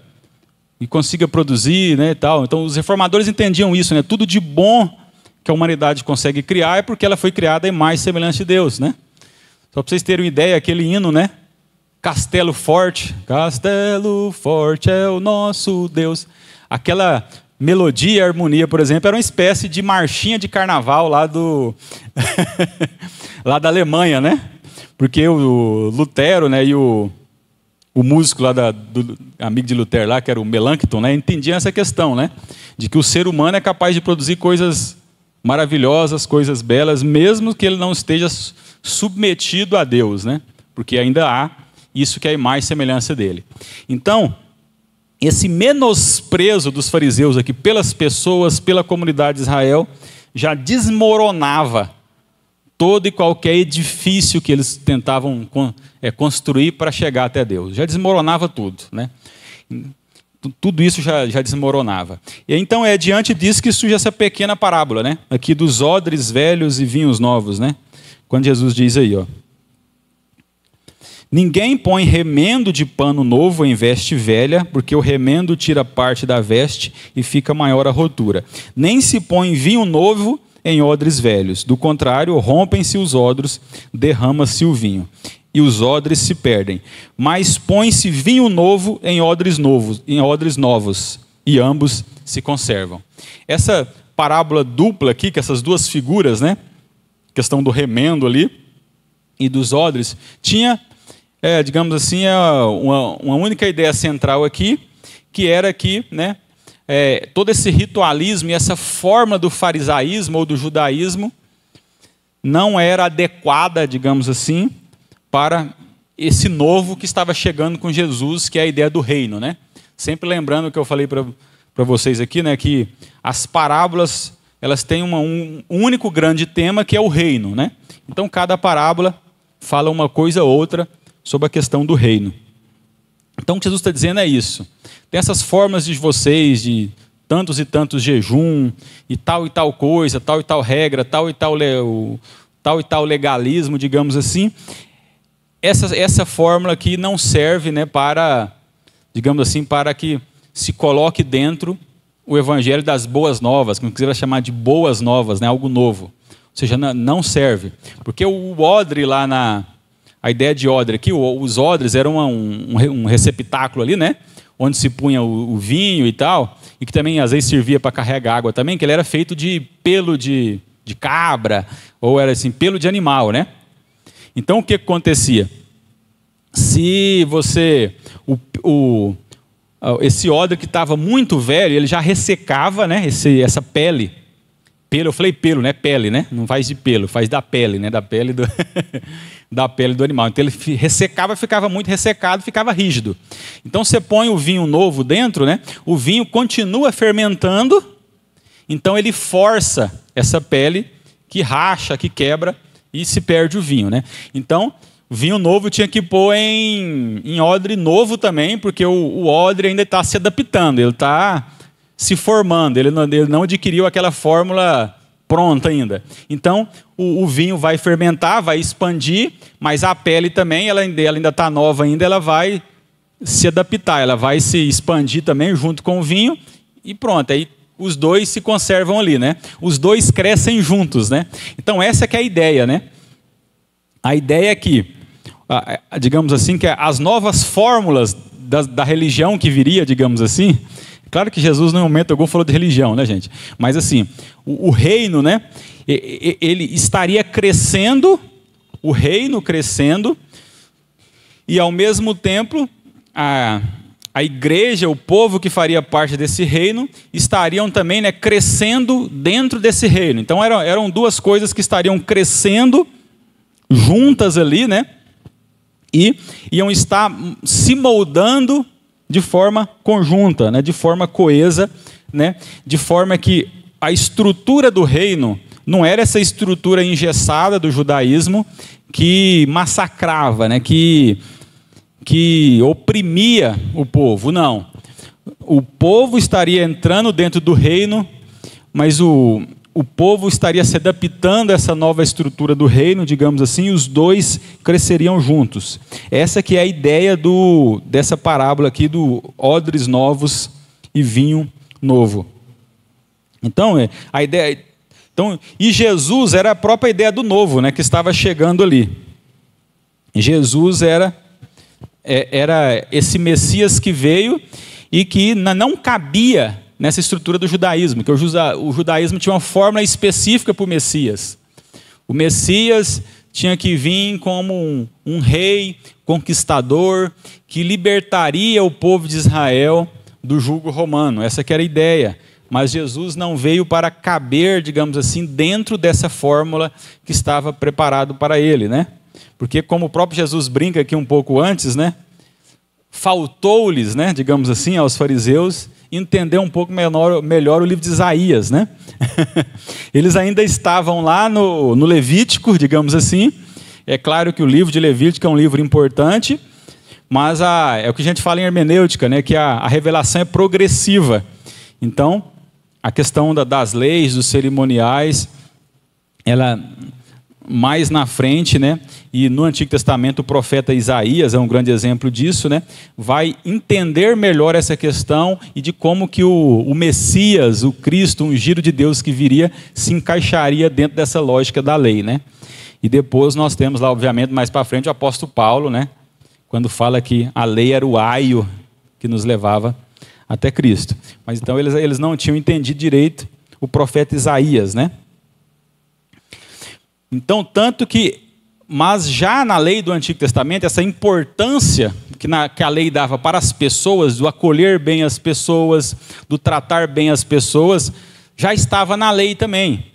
produzir, né, e tal. Então, os reformadores entendiam isso, né? Tudo de bom que a humanidade consegue criar é porque ela foi criada à imagem e semelhança de Deus, né? Só para vocês terem uma ideia, aquele hino, né? Castelo forte é o nosso Deus. Aquela melodia e harmonia, por exemplo, era uma espécie de marchinha de carnaval lá lá da Alemanha, né? Porque o Lutero, né, e o músico lá do amigo de Lutero lá, que era o Melanchthon, né, entendiam essa questão, né, de que o ser humano é capaz de produzir coisas maravilhosas, coisas belas, mesmo que ele não esteja submetido a Deus, né? Porque ainda há isso que é a imagem e semelhança dele. Então, esse menosprezo dos fariseus aqui pelas pessoas, pela comunidade de Israel, já desmoronava todo e qualquer edifício que eles tentavam construir para chegar até Deus. Já desmoronava tudo, né? Tudo isso já desmoronava. E então é diante disso que surge essa pequena parábola, né? Aqui dos odres velhos e vinhos novos, né? Quando Jesus diz aí, ó: ninguém põe remendo de pano novo em veste velha, porque o remendo tira parte da veste e fica maior a rotura. Nem se põe vinho novo em odres velhos. Do contrário, rompem-se os odres, derrama-se o vinho, e os odres se perdem. Mas põe-se vinho novo em odres novos, e ambos se conservam. Essa parábola dupla aqui, que essas duas figuras, né, questão do remendo ali e dos odres, tinha, digamos assim, uma única ideia central aqui, que era que, né, todo esse ritualismo e essa forma do farisaísmo ou do judaísmo não era adequada, digamos assim, para esse novo que estava chegando com Jesus, que é a ideia do reino, né? Sempre lembrando o que eu falei para vocês aqui, né, que as parábolas, elas têm um único grande tema, que é o reino, né? Então, cada parábola fala uma coisa ou outra sobre a questão do reino. Então, o que Jesus está dizendo é isso. Tem essas formas de vocês, de tantos e tantos jejum, e tal coisa, tal e tal regra, tal e tal legalismo, digamos assim. Essa fórmula aqui não serve, né, para, digamos assim, para que se coloque dentro o evangelho das boas novas, como quiser chamar de boas novas, né, algo novo. Ou seja, não serve. Porque o odre lá a ideia de odre aqui, os odres eram um receptáculo ali, né, onde se punha o vinho e tal, e que também às vezes servia para carregar água também, que ele era feito de pelo de cabra, ou era assim, pelo de animal, né? Então, o que acontecia? Se você... esse odre que estava muito velho, ele já ressecava, né, essa pele. Pelo, eu falei pelo, né? Pele, né? Não faz de pelo, faz da pele, né? Da pele do, da pele do animal. Então, ele ressecava, ficava muito ressecado, ficava rígido. Então, você põe o vinho novo dentro, né? O vinho continua fermentando, então ele força essa pele que racha, que quebra, e se perde o vinho, né? Então, vinho novo tinha que pôr em odre novo também, porque o odre ainda está se adaptando, ele está se formando, ele não adquiriu aquela fórmula pronta ainda. Então, o vinho vai fermentar, vai expandir, mas a pele também, ela ainda está nova ainda, ela vai se adaptar, ela vai se expandir também junto com o vinho, e pronto, aí os dois se conservam ali, né? Os dois crescem juntos, né? Então, essa que é a ideia, né? A ideia é que, digamos assim, que as novas fórmulas da religião que viria, digamos assim, claro que Jesus, em momento algum, falou de religião, né, gente? Mas, assim, o reino, né? Ele estaria crescendo, o reino crescendo, e, ao mesmo tempo, a igreja, o povo que faria parte desse reino, estariam também, né, crescendo dentro desse reino. Então, eram duas coisas que estariam crescendo juntas ali, né? E iam estar se moldando de forma conjunta, né? De forma coesa, né? De forma que a estrutura do reino não era essa estrutura engessada do judaísmo que massacrava, né? Que oprimia o povo. Não. O povo estaria entrando dentro do reino, mas o povo estaria se adaptando a essa nova estrutura do reino, digamos assim, e os dois cresceriam juntos. Essa que é a ideia dessa parábola aqui do odres novos e vinho novo. Então, a ideia... Então, e Jesus era a própria ideia do novo, né, que estava chegando ali. Jesus era esse Messias que veio e que não cabia nessa estrutura do judaísmo, que o judaísmo tinha uma fórmula específica para o Messias. O Messias tinha que vir como um rei conquistador que libertaria o povo de Israel do jugo romano. Essa que era a ideia. Mas Jesus não veio para caber, digamos assim, dentro dessa fórmula que estava preparado para ele, né? Porque como o próprio Jesus brinca aqui um pouco antes, né? Faltou-lhes, né, digamos assim, aos fariseus, entender um pouco melhor o livro de Isaías, né? Eles ainda estavam lá no Levítico, digamos assim. É claro que o livro de Levítico é um livro importante, mas é o que a gente fala em hermenêutica, né, que a revelação é progressiva. Então, a questão das leis, dos cerimoniais, ela mais na frente, né? E no Antigo Testamento o profeta Isaías é um grande exemplo disso, né? Vai entender melhor essa questão e de como que o Messias, o Cristo, o ungido de Deus que viria, se encaixaria dentro dessa lógica da lei, né? E depois nós temos lá, obviamente, mais para frente o apóstolo Paulo, né? Quando fala que a lei era o aio que nos levava até Cristo. Mas então eles não tinham entendido direito o profeta Isaías, né? Então, tanto que, mas já na lei do Antigo Testamento, essa importância que a lei dava para as pessoas, do acolher bem as pessoas, do tratar bem as pessoas, já estava na lei também.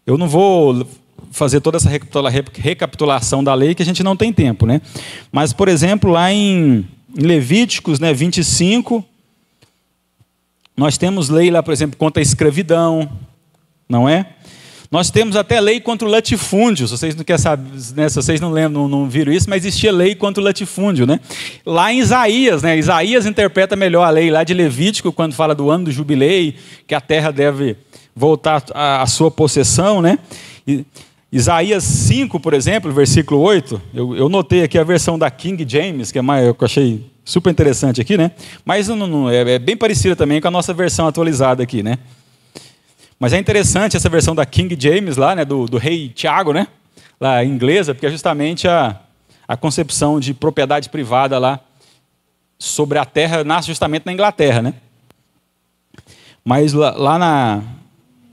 Eu não vou fazer toda essa recapitulação da lei, que a gente não tem tempo, né? Mas, por exemplo, lá em Levíticos, né, 25, nós temos lei lá, por exemplo, contra a escravidão, não é? Nós temos até lei contra o latifúndio, se vocês não querem saber, né, se vocês não lembram, não viram isso, mas existia lei contra o latifúndio, né? Lá em Isaías, né? Isaías interpreta melhor a lei lá de Levítico, quando fala do ano do jubileu, que a terra deve voltar à sua possessão, né? E Isaías 5, por exemplo, versículo 8, eu notei aqui a versão da King James, que é mais, eu achei super interessante aqui, né? Mas é bem parecida também com a nossa versão atualizada aqui, né? Mas é interessante essa versão da King James lá, né, do rei Tiago, né, lá inglesa, porque é justamente a concepção de propriedade privada lá sobre a terra nasce justamente na Inglaterra, né? Mas lá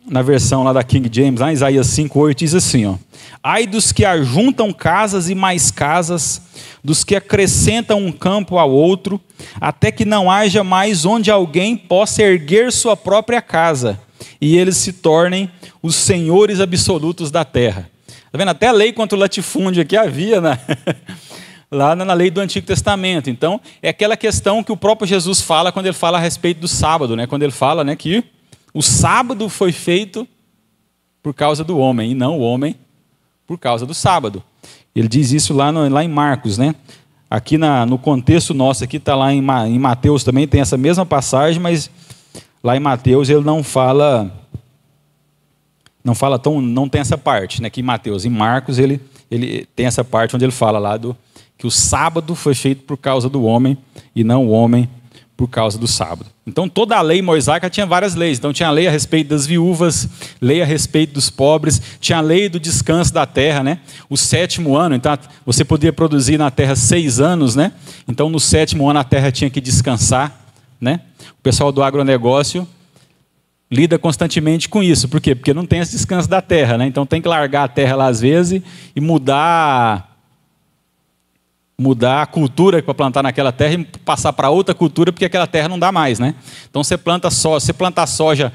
na versão lá da King James, lá em Isaías 5:8 diz assim, ó: ai dos que ajuntam casas e mais casas, dos que acrescentam um campo ao outro, até que não haja mais onde alguém possa erguer sua própria casa, e eles se tornem os senhores absolutos da terra. Está vendo? Até a lei contra o latifúndio aqui havia lá na lei do Antigo Testamento. Então, é aquela questão que o próprio Jesus fala quando ele fala a respeito do sábado, né? Quando ele fala, né, que o sábado foi feito por causa do homem, e não o homem por causa do sábado. Ele diz isso lá em Marcos, né? Aqui no contexto nosso, aqui está lá em Mateus também, tem essa mesma passagem, mas lá em Mateus ele não tem essa parte, né, que em Mateus. Em Marcos ele tem essa parte onde ele fala lá que o sábado foi feito por causa do homem e não o homem por causa do sábado. Então toda a lei mosaica tinha várias leis. Então tinha a lei a respeito das viúvas, lei a respeito dos pobres, tinha a lei do descanso da terra, né? O 7º ano, então você podia produzir na terra 6 anos, né? Então no 7º ano a terra tinha que descansar, né? O pessoal do agronegócio lida constantemente com isso. Por quê? Porque não tem esse descanso da terra, né? Então tem que largar a terra lá às vezes e mudar a cultura para plantar naquela terra e passar para outra cultura, porque aquela terra não dá mais, né? Então você planta soja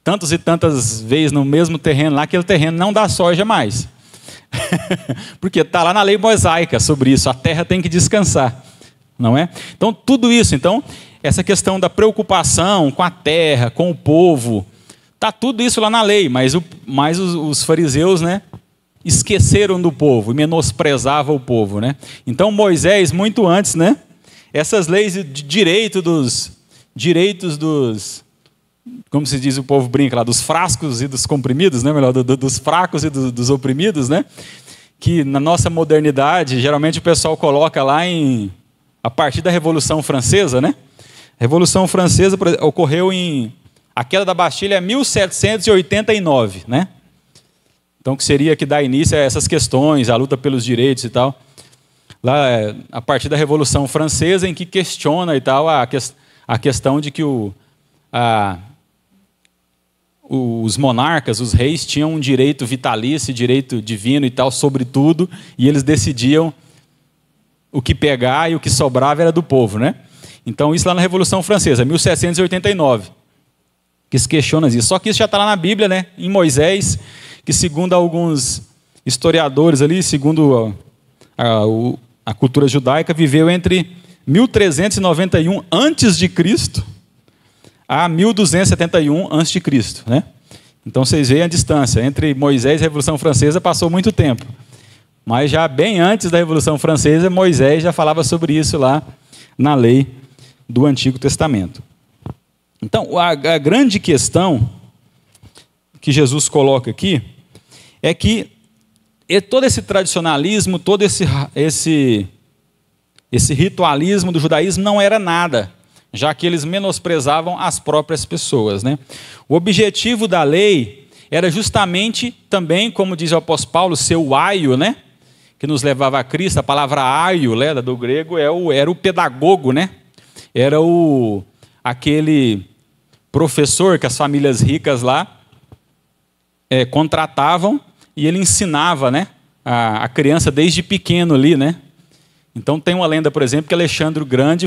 tantas e tantas vezes no mesmo terreno lá, aquele terreno não dá soja mais. Porque está lá na lei mosaica sobre isso, a terra tem que descansar, não é? Então tudo isso, essa questão da preocupação com a terra, com o povo, está tudo isso lá na lei, mas os fariseus, né, esqueceram do povo e menosprezavam o povo, né? Então Moisés, muito antes, né, essas leis de direitos dos, como se diz, o povo brinca lá, dos frascos e dos comprimidos, né, melhor, dos fracos e dos oprimidos, né, que na nossa modernidade, geralmente o pessoal coloca lá a partir da Revolução Francesa, né? A Revolução Francesa ocorreu a queda da Bastilha em 1789, né? Então, que seria que dá início a essas questões, a luta pelos direitos e tal. Lá, a partir da Revolução Francesa, em que questiona e tal a questão de que os monarcas, os reis, tinham um direito vitalício, direito divino e tal, sobre tudo, e eles decidiam o que pegar e o que sobrava era do povo, né? Então, isso lá na Revolução Francesa, 1789, que se questiona isso. Só que isso já está lá na Bíblia, né? Em Moisés, que segundo alguns historiadores ali, segundo a cultura judaica, viveu entre 1391 a.C. a 1271 a.C., né? Então vocês veem a distância entre Moisés e a Revolução Francesa, passou muito tempo. Mas já bem antes da Revolução Francesa, Moisés já falava sobre isso lá na lei do Antigo Testamento. Então, a grande questão que Jesus coloca aqui é que todo esse tradicionalismo, todo esse ritualismo do judaísmo não era nada, já que eles menosprezavam as próprias pessoas, né? O objetivo da lei era justamente também, como diz o apóstolo Paulo, ser o aio, né? Que nos levava a Cristo. A palavra aio, né, do grego, era o pedagogo, né? Era aquele professor que as famílias ricas lá contratavam, e ele ensinava, né, a criança desde pequeno ali, né? Então tem uma lenda, por exemplo, que Alexandre o Grande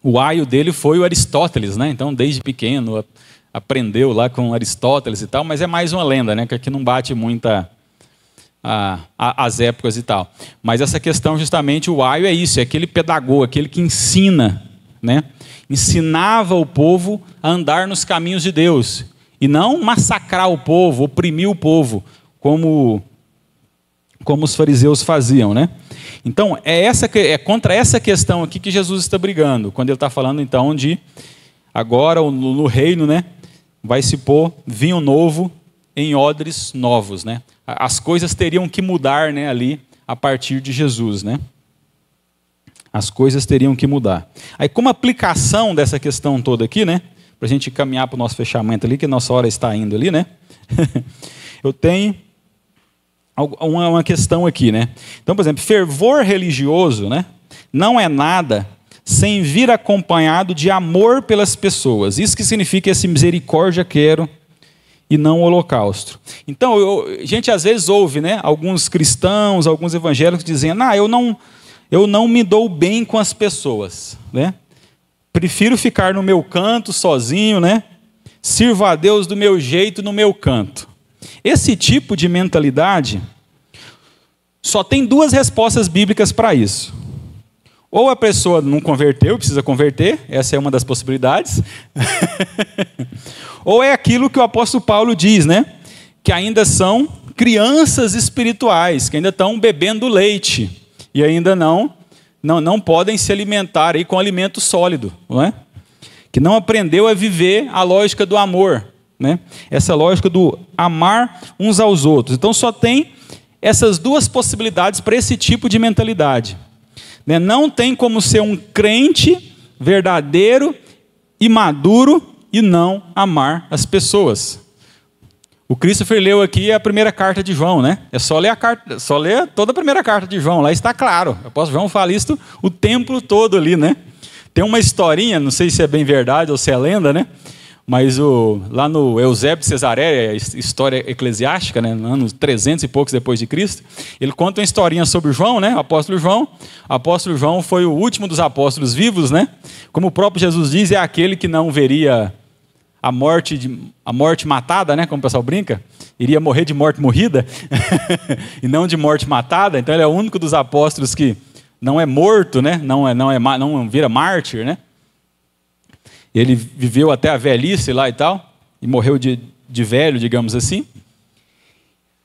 o aio dele foi o Aristóteles, né? Então desde pequeno aprendeu lá com Aristóteles e tal, mas é mais uma lenda, né? Que aqui não bate muito as épocas e tal. Mas essa questão, justamente, o aio é isso, é aquele pedagogo, aquele que ensina, né? Ensinava o povo a andar nos caminhos de Deus, e não massacrar o povo, oprimir o povo, como os fariseus faziam, né? Então, é contra essa questão aqui que Jesus está brigando, quando ele está falando, então, de agora, no reino, né, vai se pôr vinho novo em odres novos, né? As coisas teriam que mudar, né, ali, a partir de Jesus, né? As coisas teriam que mudar. Aí, como aplicação dessa questão toda aqui, né, para a gente caminhar para o nosso fechamento ali, que a nossa hora está indo ali, né? Eu tenho uma questão aqui, né? Então, por exemplo, fervor religioso, né, não é nada sem vir acompanhado de amor pelas pessoas. Isso que significa esse misericórdia quero e não holocausto. Então, a gente às vezes ouve, né, alguns cristãos, alguns evangélicos dizendo: eu não me dou bem com as pessoas, né? Prefiro ficar no meu canto sozinho, né? Sirvo a Deus do meu jeito, no meu canto. Esse tipo de mentalidade só tem duas respostas bíblicas para isso. Ou a pessoa não converteu, precisa converter, essa é uma das possibilidades. Ou é aquilo que o apóstolo Paulo diz, né? Que ainda são crianças espirituais, que ainda estão bebendo leite e ainda não podem se alimentar aí com alimento sólido, não é? Que não aprendeu a viver a lógica do amor, né? Essa lógica do amar uns aos outros. Então só tem essas duas possibilidades para esse tipo de mentalidade, né? Não tem como ser um crente verdadeiro e maduro e não amar as pessoas. O Christopher leu aqui a primeira carta de João, né? É só ler toda a primeira carta de João, lá está claro. O apóstolo João fala isso o tempo todo ali, né? Tem uma historinha, não sei se é bem verdade ou se é lenda, né? Mas lá no Eusébio de Cesareia, história eclesiástica, né? Anos 300 e poucos depois de Cristo, ele conta uma historinha sobre João, né? O apóstolo João. O apóstolo João foi o último dos apóstolos vivos, né? Como o próprio Jesus diz, é aquele que não veria a morte matada, né? Como o pessoal brinca, iria morrer de morte morrida e não de morte matada. Então ele é o único dos apóstolos que não é morto, né? Não vira mártir, né? Ele viveu até a velhice lá e tal, e morreu de velho, digamos assim.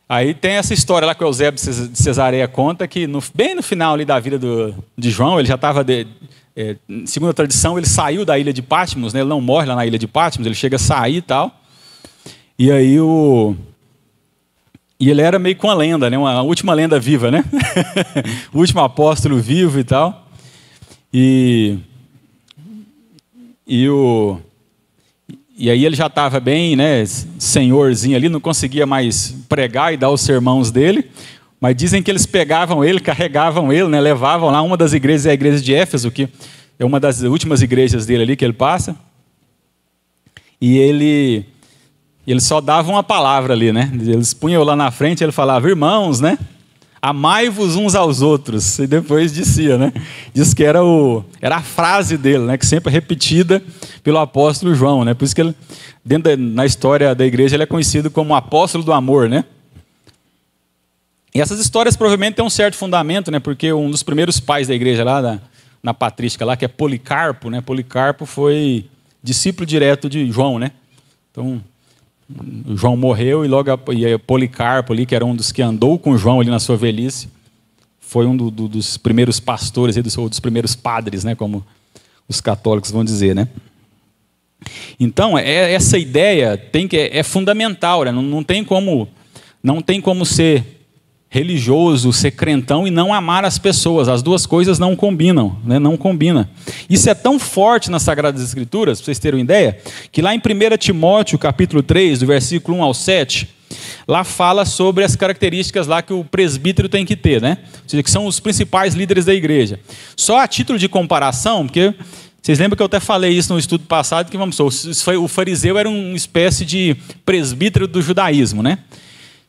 Aí tem essa história lá que o Eusébio de Cesareia conta, que bem no final ali da vida de João, ele já estava, segundo a tradição, ele saiu da ilha de Patmos, né? Ele não morre lá na ilha de Patmos, ele chega a sair e tal. E aí E ele era meio com uma lenda, né? Uma última lenda viva, né? O último apóstolo vivo e tal. E aí ele já estava bem, né, senhorzinho ali, não conseguia mais pregar e dar os sermãos dele, mas dizem que eles pegavam ele, carregavam ele, né, levavam lá. Uma das igrejas é a igreja de Éfeso, que é uma das últimas igrejas dele ali que ele passa. E ele só dava uma palavra ali, né? Eles punham lá na frente, ele falava, irmãos, né? Amai-vos uns aos outros. E depois dizia, né? Diz que era a frase dele, né? Que sempre é repetida pelo apóstolo João, né? Por isso que ele, na história da igreja, ele é conhecido como o apóstolo do amor, né? E essas histórias provavelmente têm um certo fundamento, né? Porque um dos primeiros pais da igreja lá, na patrística lá, que é Policarpo, né? Policarpo foi discípulo direto de João, né? Então, João morreu e Policarpo ali, que era um dos que andou com João ali na sua velhice, foi um dos primeiros pastores, ou dos primeiros padres, né? Como os católicos vão dizer, né? Então, essa ideia é fundamental, né? Não tem como ser religioso, ser crentão e não amar as pessoas. As duas coisas não combinam, né? Não combina. Isso é tão forte nas Sagradas Escrituras, para vocês terem uma ideia, que lá em 1 Timóteo, capítulo 3, do versículo 1 ao 7, lá fala sobre as características lá que o presbítero tem que ter, né? Ou seja, que são os principais líderes da igreja. Só a título de comparação, porque vocês lembram que eu até falei isso no estudo passado, que o fariseu era uma espécie de presbítero do judaísmo, né?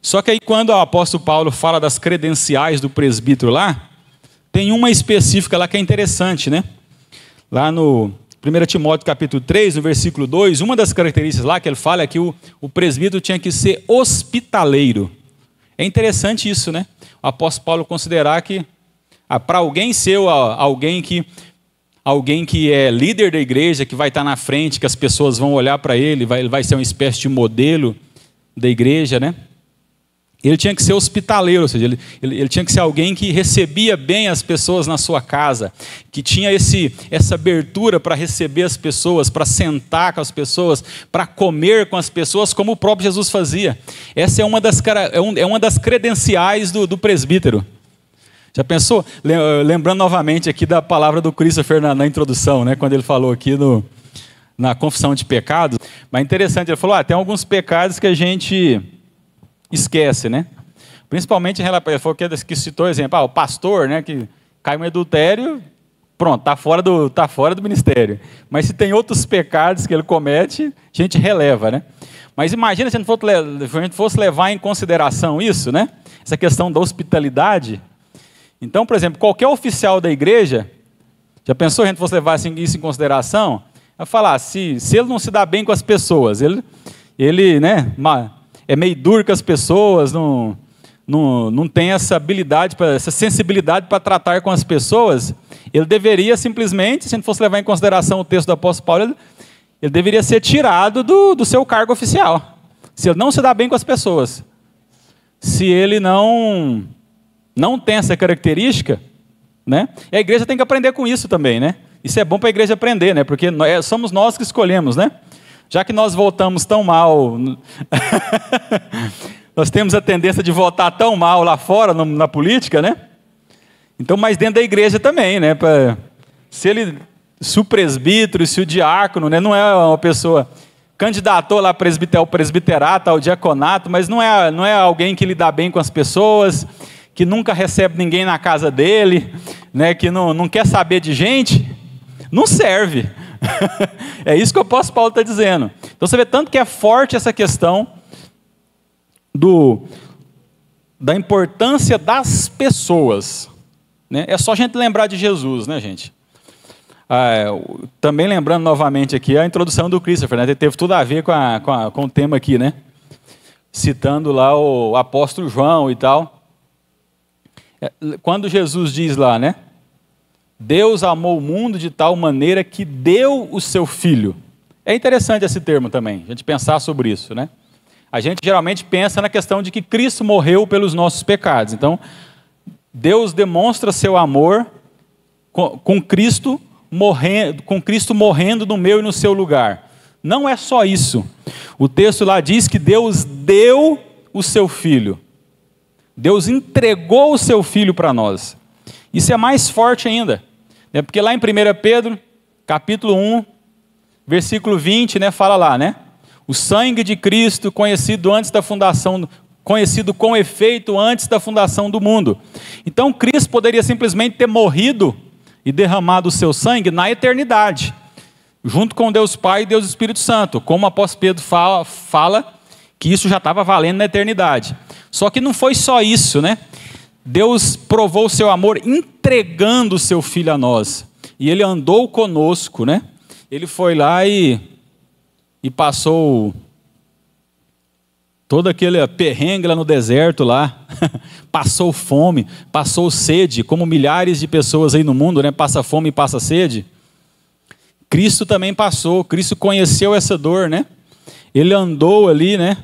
Só que aí quando o apóstolo Paulo fala das credenciais do presbítero lá, tem uma específica lá que é interessante, né? Lá no 1 Timóteo capítulo 3, no versículo 2, uma das características lá que ele fala é que o presbítero tinha que ser hospitaleiro. É interessante isso, né? O apóstolo Paulo considerar que para alguém ser alguém que é líder da igreja, que vai estar na frente, que as pessoas vão olhar para ele vai ser uma espécie de modelo da igreja, né? Ele tinha que ser hospitaleiro, ou seja, ele tinha que ser alguém que recebia bem as pessoas na sua casa, que tinha essa abertura para receber as pessoas, para sentar com as pessoas, para comer com as pessoas, como o próprio Jesus fazia. Essa é uma das credenciais do presbítero. Já pensou? Lembrando novamente aqui da palavra do Christopher na introdução, né, quando ele falou aqui na confissão de pecados. Mas é interessante, ele falou, tem alguns pecados que a gente esquece, né? Principalmente em relação, ele falou que citou exemplo, o pastor, né, que cai um adultério, pronto, tá fora do ministério. Mas se tem outros pecados que ele comete, a gente releva, né? Mas imagina se a gente fosse levar em consideração isso, né? Essa questão da hospitalidade. Então, por exemplo, qualquer oficial da igreja, já pensou se a gente fosse levar isso em consideração? Vai falar, se ele não se dá bem com as pessoas, ele né, é meio duro com as pessoas, não tem essa habilidade, essa sensibilidade para tratar com as pessoas, ele deveria simplesmente, se a gente fosse levar em consideração o texto do apóstolo Paulo, ele deveria ser tirado do seu cargo oficial. Se ele não se dá bem com as pessoas, se ele não tem essa característica, né? E a igreja tem que aprender com isso também, né? Isso é bom para a igreja aprender, né? Porque somos nós que escolhemos, né? Já que nós votamos tão mal, nós temos a tendência de votar tão mal lá fora, na política, né? Então, mas dentro da igreja também, né? Se o presbítero, se o diácono, né, não é uma pessoa, candidatou lá ao presbiterato, ao diaconato, mas não é alguém que lida bem com as pessoas, que nunca recebe ninguém na casa dele, né, que não quer saber de gente, não serve. É isso que o apóstolo Paulo está dizendo. Então você vê tanto que é forte essa questão da importância das pessoas, né? É só a gente lembrar de Jesus, né, gente? Também lembrando novamente aqui a introdução do Christopher, né? Teve tudo a ver com o tema aqui, né? Citando lá o apóstolo João e tal. Quando Jesus diz lá, né? Deus amou o mundo de tal maneira que deu o seu Filho. É interessante esse termo também, a gente pensar sobre isso, né? A gente geralmente pensa na questão de que Cristo morreu pelos nossos pecados. Então, Deus demonstra seu amor com Cristo morrendo no meu e no seu lugar. Não é só isso. O texto lá diz que Deus deu o seu Filho. Deus entregou o seu Filho para nós. Isso é mais forte ainda, né? Porque lá em 1 Pedro, capítulo 1, versículo 20, né, fala lá, né? O sangue de Cristo, conhecido com efeito antes da fundação do mundo. Então, Cristo poderia simplesmente ter morrido e derramado o seu sangue na eternidade. junto com Deus Pai e Deus Espírito Santo, como o apóstolo Pedro fala que isso já estava valendo na eternidade. Só que não foi só isso, né? Deus provou o seu amor entregando o seu Filho a nós. E Ele andou conosco, né? Ele foi lá e passou todo aquele perrengue lá no deserto lá, passou fome, passou sede, como milhares de pessoas aí no mundo, né? Passa fome e passa sede. Cristo também passou, Cristo conheceu essa dor, né? Ele andou ali, né?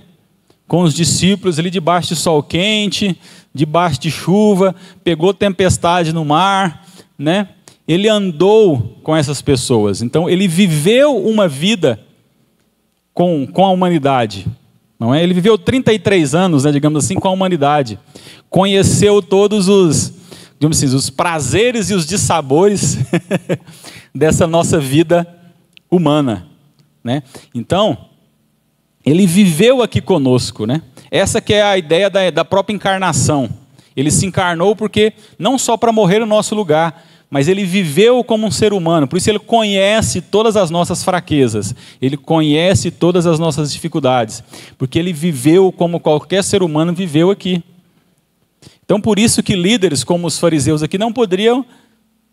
Com os discípulos ali debaixo de sol quente, debaixo de chuva, pegou tempestade no mar, né? Ele andou com essas pessoas. Então, ele viveu uma vida com a humanidade, não é? Ele viveu 33 anos, né, digamos assim, com a humanidade. Conheceu todos os, digamos assim, os prazeres e os dissabores dessa nossa vida humana, né? Então, ele viveu aqui conosco, né? Essa que é a ideia da própria encarnação. Ele se encarnou porque, não só para morrer no nosso lugar, mas ele viveu como um ser humano. Por isso ele conhece todas as nossas fraquezas. Ele conhece todas as nossas dificuldades. Porque ele viveu como qualquer ser humano viveu aqui. Então por isso que líderes como os fariseus aqui não poderiam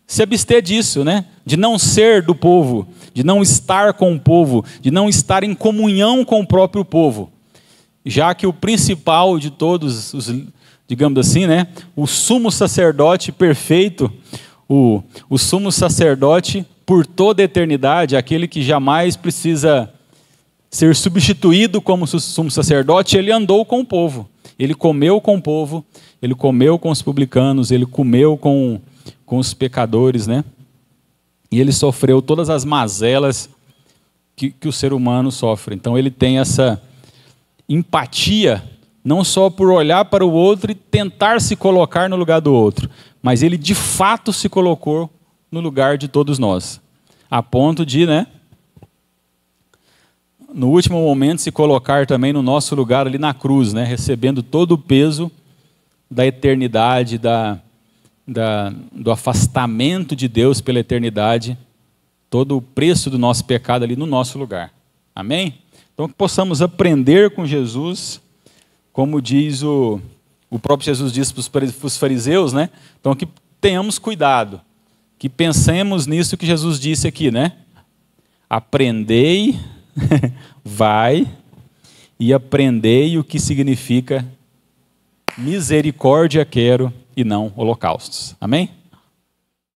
se abster disso, né? De não ser do povo, de não estar com o povo, de não estar em comunhão com o próprio povo. Já que o principal de todos os, digamos assim, né? O sumo sacerdote perfeito, o sumo sacerdote por toda a eternidade, aquele que jamais precisa ser substituído como sumo sacerdote, ele andou com o povo. Ele comeu com o povo, ele comeu com os publicanos, ele comeu com os pecadores, né? E ele sofreu todas as mazelas que o ser humano sofre. Então ele tem essa empatia, não só por olhar para o outro e tentar se colocar no lugar do outro, mas ele de fato se colocou no lugar de todos nós, a ponto de, né, no último momento se colocar também no nosso lugar ali na cruz, né, recebendo todo o peso da eternidade, do afastamento de Deus pela eternidade, todo o preço do nosso pecado ali no nosso lugar. Amém? Então que possamos aprender com Jesus, como diz o próprio Jesus disse para os fariseus, né? Então que tenhamos cuidado, que pensemos nisso que Jesus disse aqui, né? Aprendei, vai e aprendei o que significa misericórdia quero e não holocaustos. Amém?